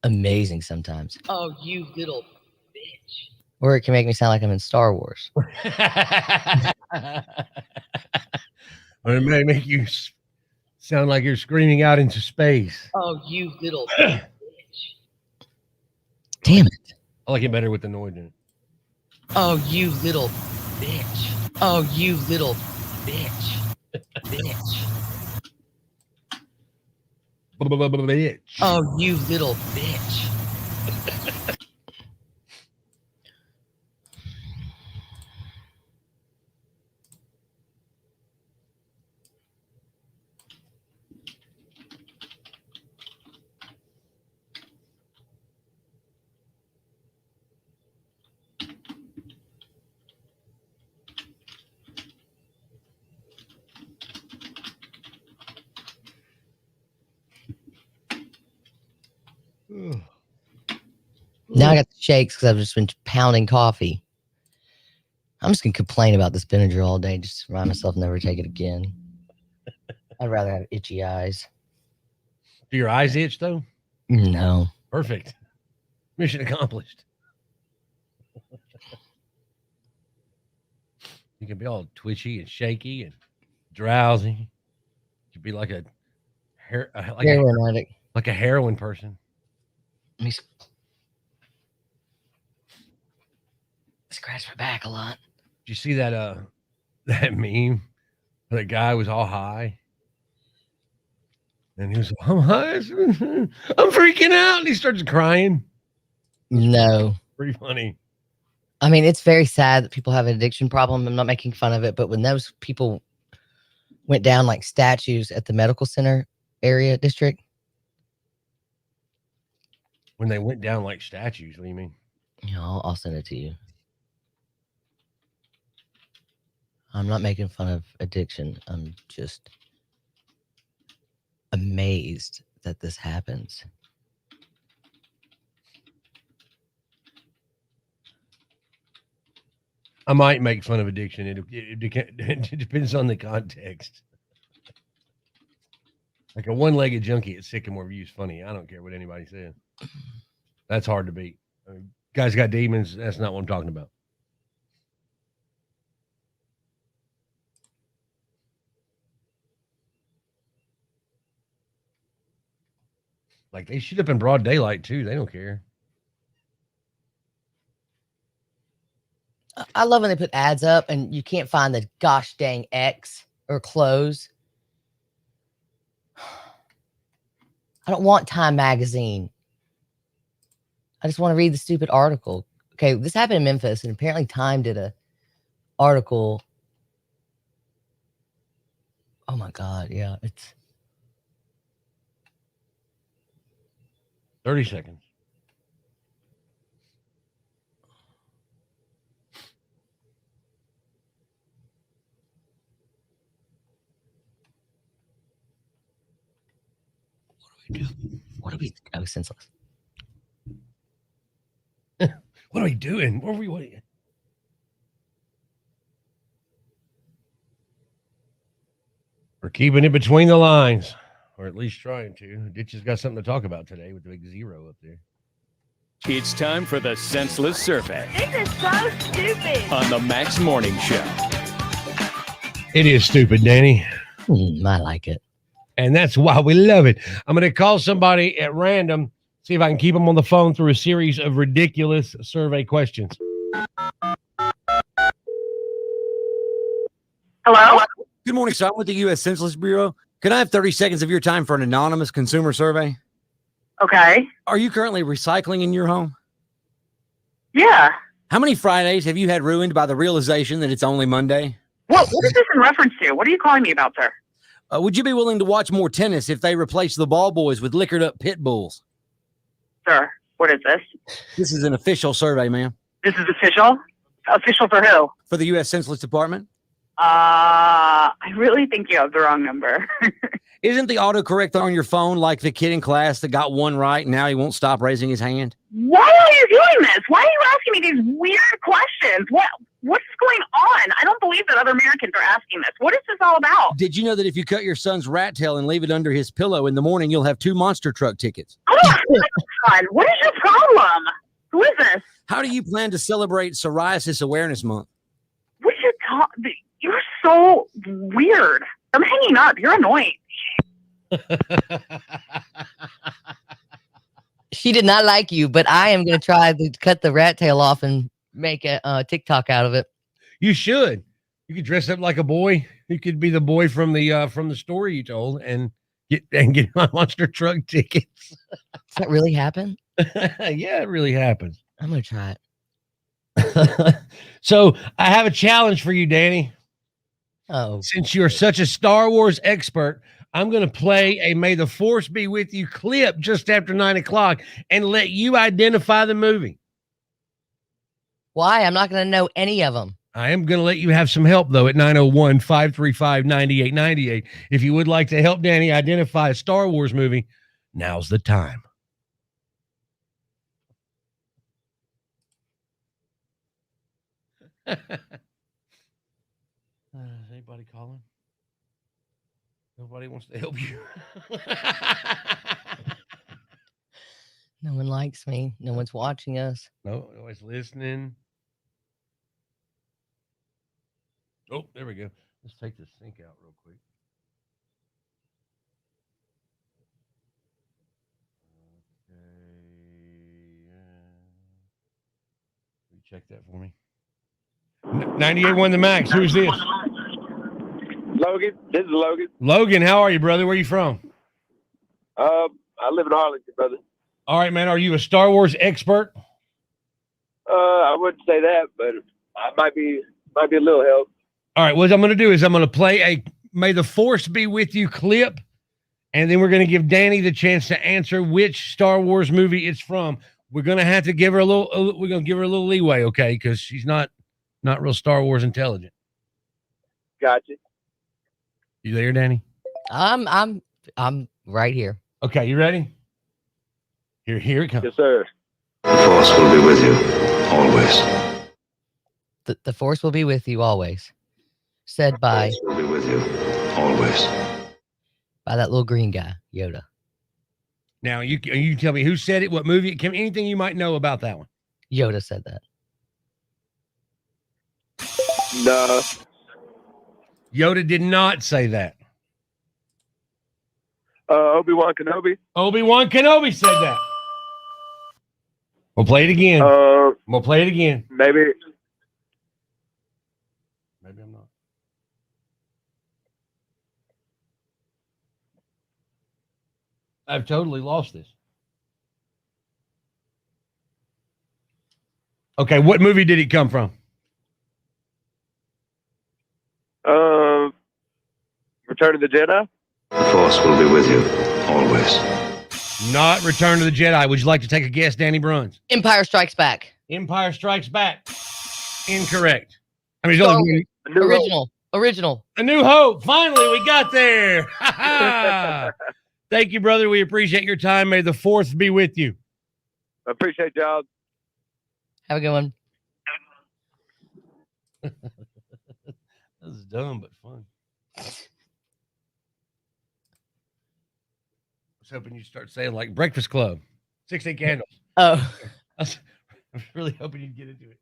Speaker 2: amazing sometimes. Oh, you little bitch. Or it can make me sound like I'm in Star Wars.
Speaker 1: Or it may make you sound like you're screaming out into space.
Speaker 2: Oh, you little bitch. Damn it.
Speaker 6: I like it better with the noise in it.
Speaker 2: Oh, you little bitch. Oh, you little bitch. Bitch.
Speaker 6: Bitch.
Speaker 2: Oh, you little bitch. Now I got the shakes because I've just been pounding coffee. I'm just going to complain about this Benadryl all day, just to remind myself never to take it again. I'd rather have itchy eyes.
Speaker 6: Do your eyes itch, though?
Speaker 2: No.
Speaker 6: Perfect. Mission accomplished. You can be all twitchy and shaky and drowsy. You could be like a
Speaker 2: Heroin addict.
Speaker 6: like a heroin person.
Speaker 2: Let me scratch my back a lot.
Speaker 6: Did you see that that meme? That guy was all high. And he was like, I'm high. I'm freaking out. And he starts crying.
Speaker 2: No.
Speaker 6: Pretty funny.
Speaker 2: I mean, it's very sad that people have an addiction problem. I'm not making fun of it, but when those people went down like statues at the medical center area district.
Speaker 6: When they went down like statues, what do you mean?
Speaker 2: Yeah, I'll send it to you. I'm not making fun of addiction. I'm just amazed that this happens.
Speaker 6: I might make fun of addiction. It depends on the context. Like a one-legged junkie at Sycamore View's funny. I don't care what anybody says. That's hard to beat. I mean, guys got demons. That's not what I'm talking about. Like they shoot up in broad daylight too. They don't care.
Speaker 2: I love when they put ads up and you can't find the gosh dang X or clothes. I don't want Time magazine. I just want to read the stupid article. Okay, this happened in Memphis, and apparently Time did a article. Oh my God, yeah, it's
Speaker 6: 30 seconds.
Speaker 2: What are we? Oh, senseless.
Speaker 6: What are we doing? What are we waiting? We're keeping it between the lines, or at least trying to. Ditch has got something to talk about today with the big zero up there.
Speaker 3: It's time for the Senseless Survey
Speaker 7: This is so stupid.
Speaker 3: on the Max Morning Show.
Speaker 6: It is stupid, Danny.
Speaker 2: I like it.
Speaker 6: And that's why we love it. I'm going to call somebody at random, see if I can keep them on the phone through a series of ridiculous survey questions.
Speaker 7: Hello?
Speaker 10: Good morning, sir. I'm with the U.S. Census Bureau. Can I have 30 seconds of your time for an anonymous consumer survey?
Speaker 7: Okay.
Speaker 10: Are you currently recycling in your home?
Speaker 7: Yeah.
Speaker 10: How many Fridays have you had ruined by the realization that it's only Monday?
Speaker 7: What is this in reference to? What are you calling me about, sir?
Speaker 10: Would you be willing to watch more tennis if they replace the ball boys with liquored up pit bulls?
Speaker 7: Sir, what is this?
Speaker 10: This is an official survey, ma'am.
Speaker 7: This is official? Official for who?
Speaker 10: For the U.S. Census Department.
Speaker 7: I really think you have the wrong number.
Speaker 10: Isn't the autocorrect on your phone like the kid in class that got one right and now he won't stop raising his hand?
Speaker 7: Why are you doing this? Why are you asking me these weird questions? What's going on? I don't believe that other Americans are asking this. What is this all about?
Speaker 10: Did you know that if you cut your son's rat tail and leave it under his pillow in the morning, you'll have 2 monster truck tickets?
Speaker 7: Oh my God, what is your problem? Who is this?
Speaker 10: How do you plan to celebrate Psoriasis Awareness Month?
Speaker 7: What you You're so weird. I'm hanging up. You're annoying.
Speaker 2: She did not like you, but I am going to try to cut the rat tail off and make a TikTok out of it.
Speaker 1: You should. You could dress up like a boy. You could be the boy from the story you told and get my monster truck tickets.
Speaker 2: Does that really happen?
Speaker 1: Yeah, it really happens.
Speaker 2: I'm going to try it.
Speaker 1: So I have a challenge for you, Danny.
Speaker 2: Oh,
Speaker 1: Since you're such a Star Wars expert, I'm going to play a May the Force Be With You clip just after 9 o'clock and let you identify the movie.
Speaker 2: why? I'm not going to know any of them.
Speaker 1: I am going to let you have some help, though, at 901-535-9898. If you would like to help Danny identify a Star Wars movie, now's the time. Anybody calling? Nobody wants to help you.
Speaker 2: No one likes me. No one's watching us.
Speaker 1: No, nobody's listening. Oh, there we go. Let's take the sync out real quick. Okay. Check that for me. 98 won the max. Who's this?
Speaker 11: Logan. This is Logan.
Speaker 1: Logan, how are you, brother? Where are you from?
Speaker 11: I live in Arlington, brother.
Speaker 1: All right, man. Are you a Star Wars expert?
Speaker 11: I wouldn't say that, but I might be a little help.
Speaker 1: All right. What I'm going to do is I'm going to play a May the Force Be With You clip, and then we're going to give Danny the chance to answer which Star Wars movie it's from. We're going to have to give her a little. We're going to give her a little leeway, okay? Because she's not real Star Wars intelligent.
Speaker 11: Gotcha.
Speaker 1: You there, Danny?
Speaker 2: I'm right here.
Speaker 1: Okay, you ready? Here it comes.
Speaker 11: Yes, sir.
Speaker 4: The Force will be with you, always.
Speaker 2: The Force will be with you always. Said by
Speaker 4: The Force will be with you, always.
Speaker 2: by that little green guy, Yoda.
Speaker 1: Now you tell me who said it, what movie it came, anything you might know about that one.
Speaker 2: Yoda said that.
Speaker 11: No.
Speaker 1: Yoda did not say that.
Speaker 11: Obi-Wan Kenobi.
Speaker 1: Obi-Wan Kenobi said that. We'll play it again. We'll play it again.
Speaker 11: Maybe
Speaker 1: I'm not. I've totally lost this. Okay, what movie did it come from?
Speaker 11: Return of the Jedi.
Speaker 4: The Force will be with you, always.
Speaker 1: Not Return of the Jedi. Would you like to take a guess, Danny Bruns?
Speaker 2: Empire Strikes Back.
Speaker 1: Empire Strikes Back. Incorrect. I mean,
Speaker 2: Star
Speaker 1: only
Speaker 2: Original.
Speaker 1: A New Hope. Finally, we got there. Thank you, brother. We appreciate your time. May the Fourth be with you.
Speaker 11: I appreciate y'all.
Speaker 2: Have a good one.
Speaker 1: This is dumb but fun. I was hoping you'd start saying like Breakfast Club, 16 Candles.
Speaker 2: Oh,
Speaker 1: I was really hoping you'd get into it.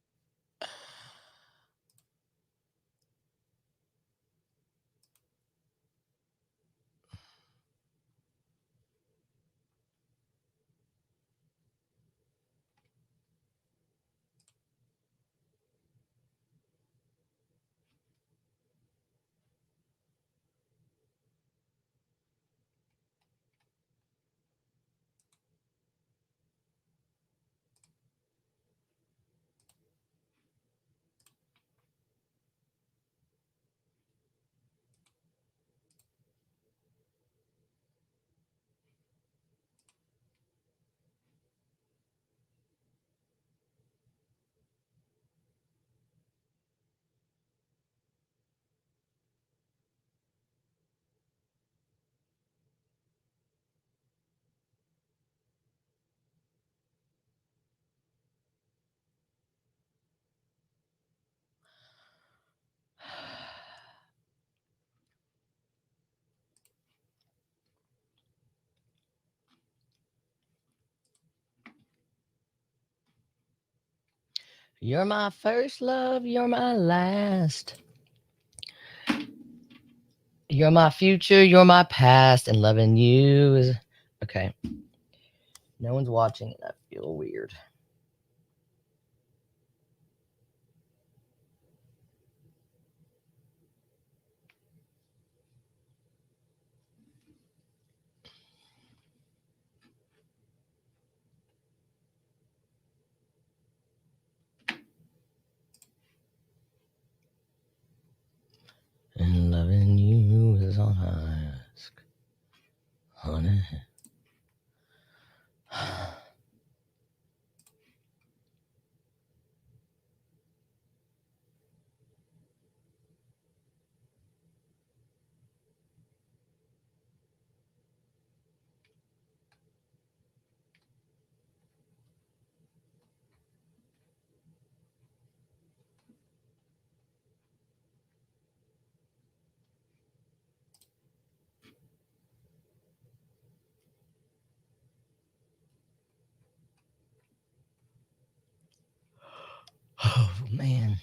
Speaker 2: you're my first love. You're my last. You're my future. You're my past. And loving you is okay. No one's watching it. I feel weird. And loving you is all I ask, honey. Oh, man.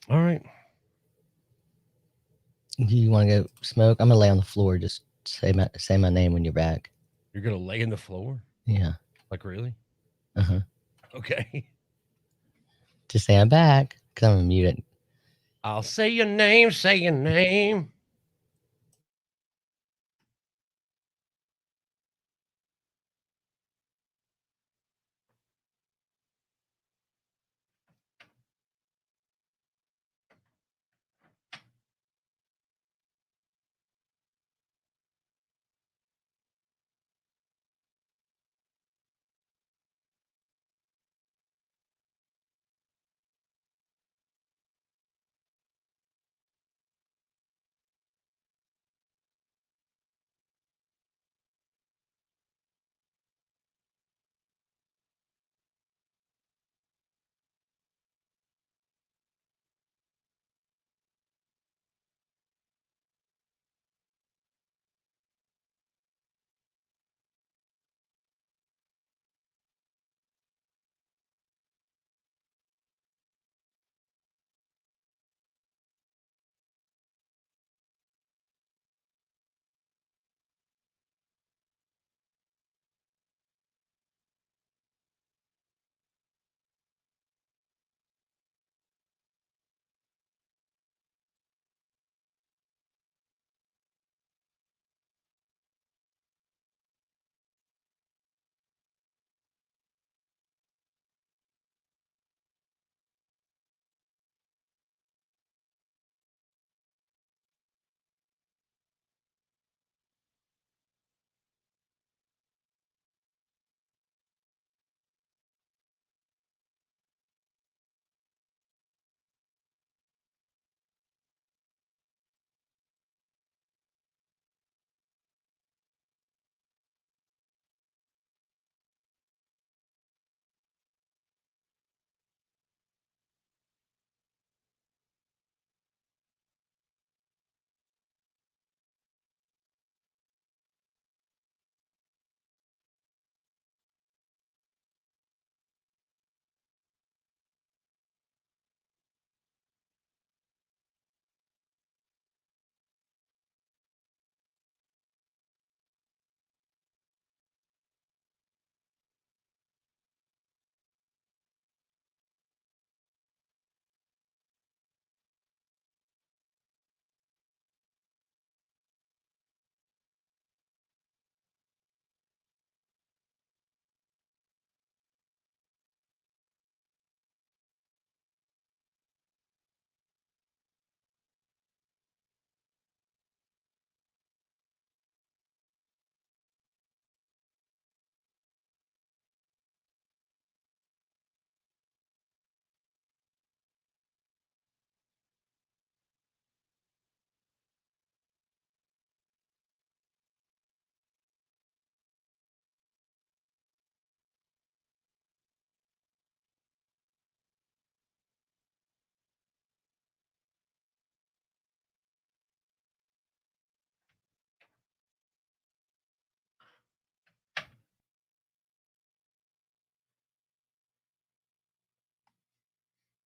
Speaker 6: All right.
Speaker 2: Do you want to go smoke? I'm gonna lay on the floor. Just say my name when you're back.
Speaker 6: You're gonna lay in the floor?
Speaker 2: Yeah.
Speaker 6: Like really?
Speaker 2: Uh-huh.
Speaker 6: Okay.
Speaker 2: Just say I'm back. Cause I'm gonna mute it.
Speaker 6: I'll say your name. Say your name.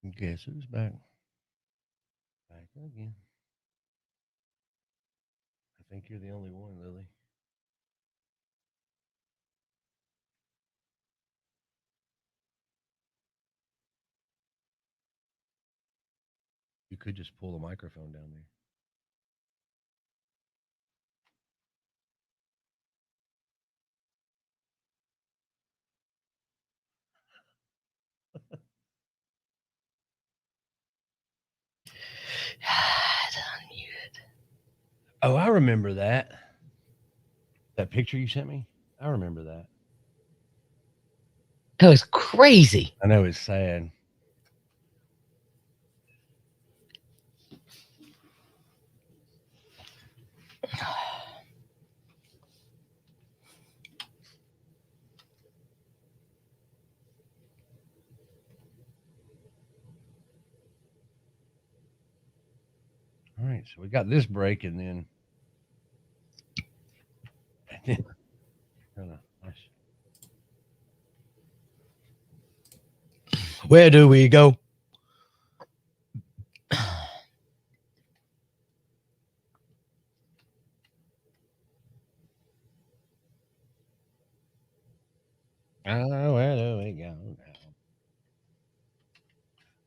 Speaker 6: Guess who's back? Back again. I think you're the only one, Lily. You could just pull the microphone down there. Oh, I remember that. That picture you sent me? I remember that.
Speaker 2: That was crazy.
Speaker 6: I know it's sad. All right, so we got this break, and then
Speaker 2: Where do we go?
Speaker 6: Oh, where do we go now?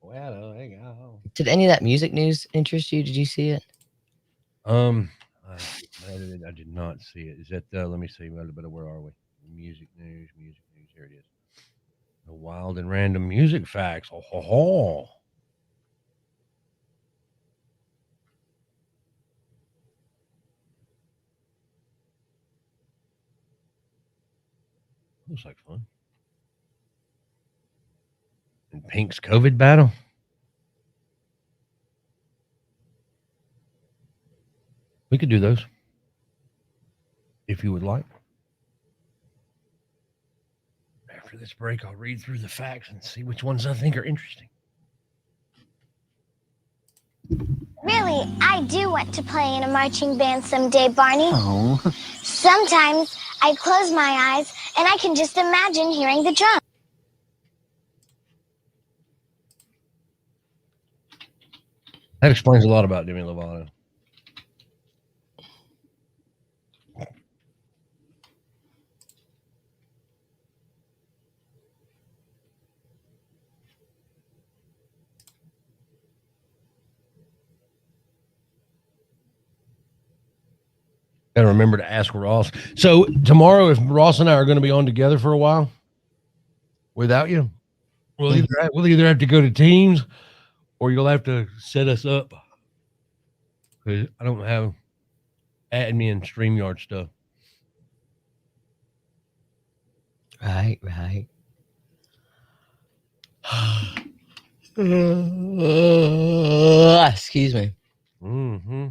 Speaker 6: Where do we go?
Speaker 2: Did any of that music news interest you? Did you see it?
Speaker 6: I did not see it. Is that let me see. Where are we? Music news. Here it is. The wild and random music facts. Oh, ho, ho. Looks like fun. And Pink's COVID battle. We could do those if you would like. After this break, I'll read through the facts and see which ones I think are interesting.
Speaker 8: Really, I do want to play in a marching band someday, Barney.
Speaker 12: Oh.
Speaker 8: Sometimes I close my eyes and I can just imagine hearing the drum.
Speaker 6: That explains a lot about Demi Lovato. Gotta remember to ask Ross. So tomorrow, if Ross and I are going to be on together for a while without you, we'll either have to go to Teams or you'll have to set us up because I don't have admin and StreamYard stuff.
Speaker 2: Right. Excuse me.
Speaker 6: Mm-hmm.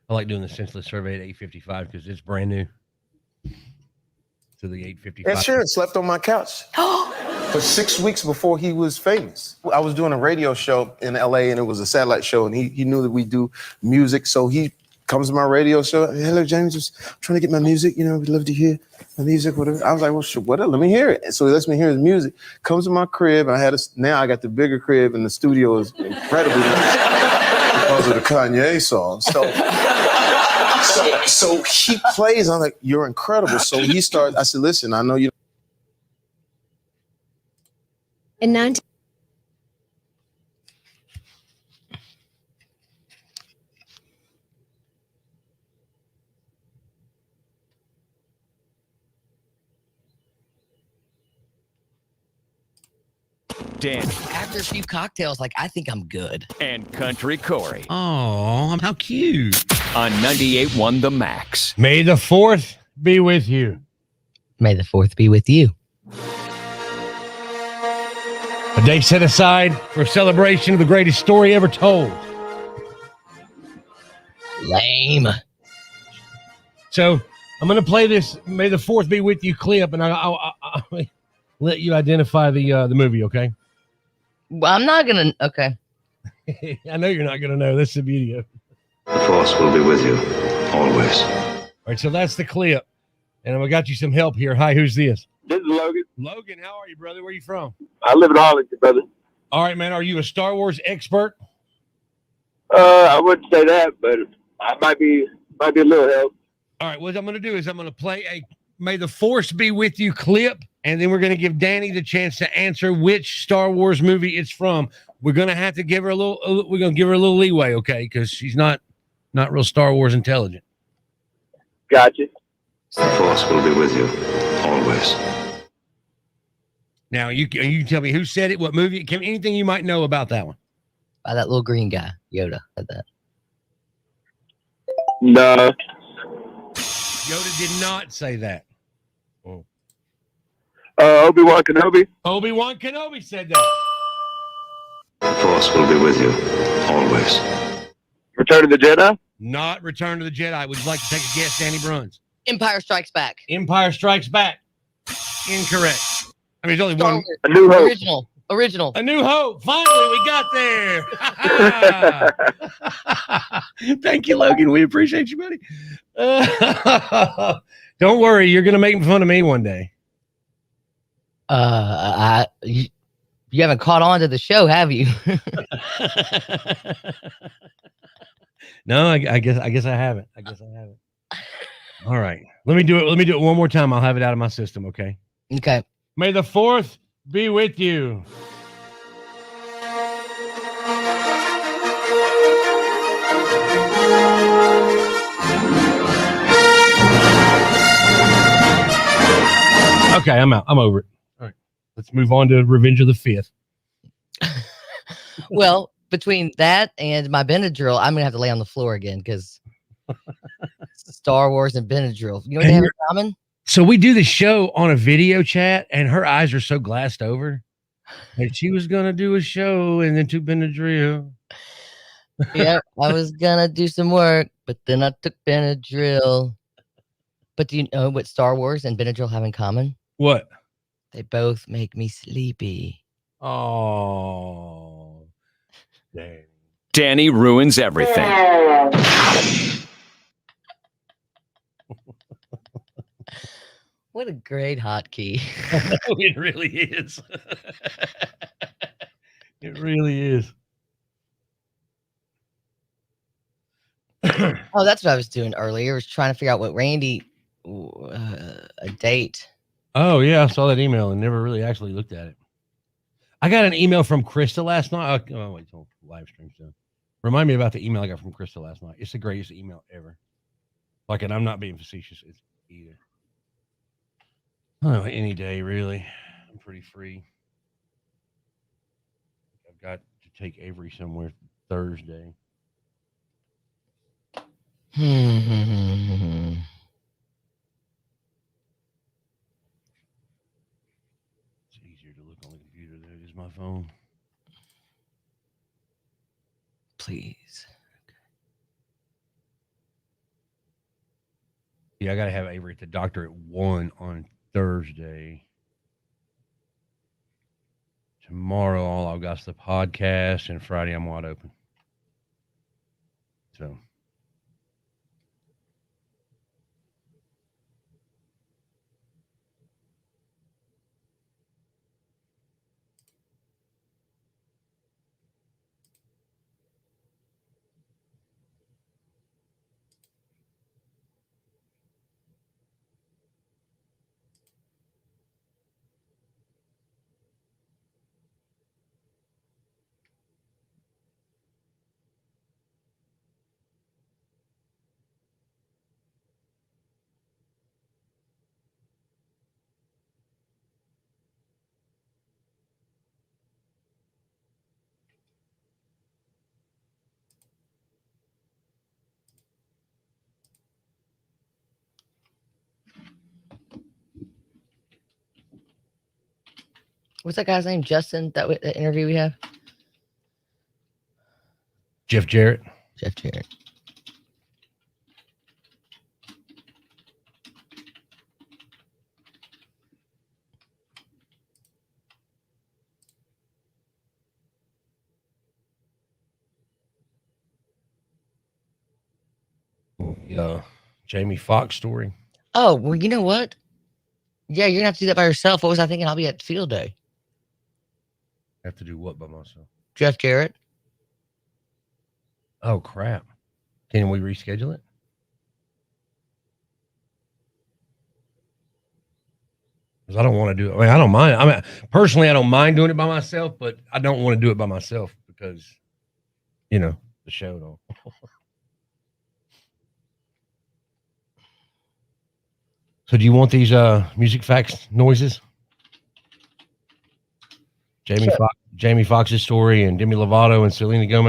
Speaker 6: I like doing the senseless survey at 8:55 because it's brand new. To the 8:55.
Speaker 12: Ed Sheeran slept on my couch for 6 weeks before he was famous. I was doing a radio show in LA and it was a satellite show and he knew that we do music. So he comes to my radio show. Hello, James, just trying to get my music. You know, we'd love to hear my music, whatever. I was like, well, sure, whatever, let me hear it. And so he lets me hear his music. Comes to my crib. And now I got the bigger crib and the studio is incredibly nice because of the Kanye song. So he plays. I'm like, you're incredible. So he starts. I said, listen, I know you.
Speaker 8: In 19-
Speaker 3: Dan
Speaker 2: After a few cocktails, I think I'm good.
Speaker 3: and Country Corey
Speaker 1: Oh, how cute.
Speaker 3: on 98.1 The Max.
Speaker 6: May the 4th be with you.
Speaker 2: May the 4th be with you.
Speaker 6: A day set aside for a celebration of the greatest story ever told.
Speaker 2: Lame.
Speaker 6: So I'm going to play this May the 4th be with you clip, and I'll let you identify the movie, okay?
Speaker 2: Well, I'm not gonna. Okay.
Speaker 6: I know you're not going to know. That's the beauty of it.
Speaker 13: The Force will be with you, always.
Speaker 6: All right, so that's the clip. And I got you some help here. Hi, who's this?
Speaker 11: This is Logan.
Speaker 6: Logan, how are you, brother? Where are you from?
Speaker 11: I live in Arlington, brother.
Speaker 6: All right, man. Are you a Star Wars expert?
Speaker 11: I wouldn't say that, but I might be a little help.
Speaker 6: All right, what I'm going to do is I'm going to play a May the Force Be With You clip, and then we're going to give Danny the chance to answer which Star Wars movie it's from. We're going to have to give her a little leeway, okay? Because she's not real Star Wars intelligent.
Speaker 11: Gotcha.
Speaker 13: The Force will be with you, always.
Speaker 6: Now, you tell me who said it, what movie, anything you might know about that one.
Speaker 2: By that little green guy, Yoda said that.
Speaker 11: No.
Speaker 6: Yoda did not say that.
Speaker 11: Obi-Wan Kenobi.
Speaker 6: Obi-Wan Kenobi said that.
Speaker 13: The Force will be with you, always.
Speaker 11: Return of the Jedi.
Speaker 6: Not Return of the Jedi. Would you like to take a guess, Danny Bruns?
Speaker 2: Empire Strikes Back.
Speaker 6: Empire Strikes Back. Incorrect. I mean, there's only
Speaker 2: Star
Speaker 6: one.
Speaker 2: Wars.
Speaker 11: A New Hope.
Speaker 2: Original.
Speaker 6: A New Hope. Finally, we got there. Thank you, Logan. We appreciate you, buddy. Don't worry. You're going to make fun of me one day.
Speaker 2: You haven't caught on to the show, have you?
Speaker 6: No, I guess I haven't. All right. Let me do it one more time. I'll have it out of my system, okay?
Speaker 2: Okay.
Speaker 6: May the 4th be with you. Okay, I'm out. I'm over it. All right. Let's move on to Revenge of the Fifth.
Speaker 2: Well, between that and my Benadryl, I'm going to have to lay on the floor again because Star Wars and Benadryl. You know what they have in common?
Speaker 6: So we do the show on a video chat, and her eyes are so glassed over. And she was going to do a show and then to Benadryl.
Speaker 2: Yeah, I was going to do some work, but then I took Benadryl. But do you know what Star Wars and Benadryl have in common?
Speaker 6: What?
Speaker 2: They both make me sleepy.
Speaker 6: Oh. Dang.
Speaker 3: Danny ruins everything.
Speaker 2: What a great hotkey.
Speaker 6: It really is. It really is.
Speaker 2: Oh, that's what I was doing earlier. I was trying to figure out what Randy, a date.
Speaker 6: Oh, yeah. I saw that email and never really actually looked at it. I got an email from Krista last night. Oh, wait till live stream's done. Remind me about the email I got from Krista last night. It's the greatest email ever. Like, and I'm not being facetious either. Oh, any day, really. I'm pretty free. I've got to take Avery somewhere Thursday. It's easier to look on the computer than it is my phone.
Speaker 2: Please.
Speaker 6: Yeah, I got to have Avery at the doctor at 1 on Thursday. Tomorrow, all I've got is the podcast, and Friday I'm wide open. So.
Speaker 2: What's that guy's name? Justin, that interview we have?
Speaker 6: Jeff Jarrett.
Speaker 2: Jeff Jarrett.
Speaker 6: Jamie Foxx story.
Speaker 2: Oh, well, you know what? Yeah, you're gonna have to do that by yourself. What was I thinking? I'll be at field day.
Speaker 6: Have to do what by myself?
Speaker 2: Jeff Jarrett.
Speaker 6: Oh crap! Can we reschedule it? Because I don't want to do it. I mean, I don't mind. I mean, personally, I don't mind doing it by myself, but I don't want to do it by myself because, you know, the show don't. So do you want these music facts noises? Jamie Foxx's story and Demi Lovato and Selena Gomez.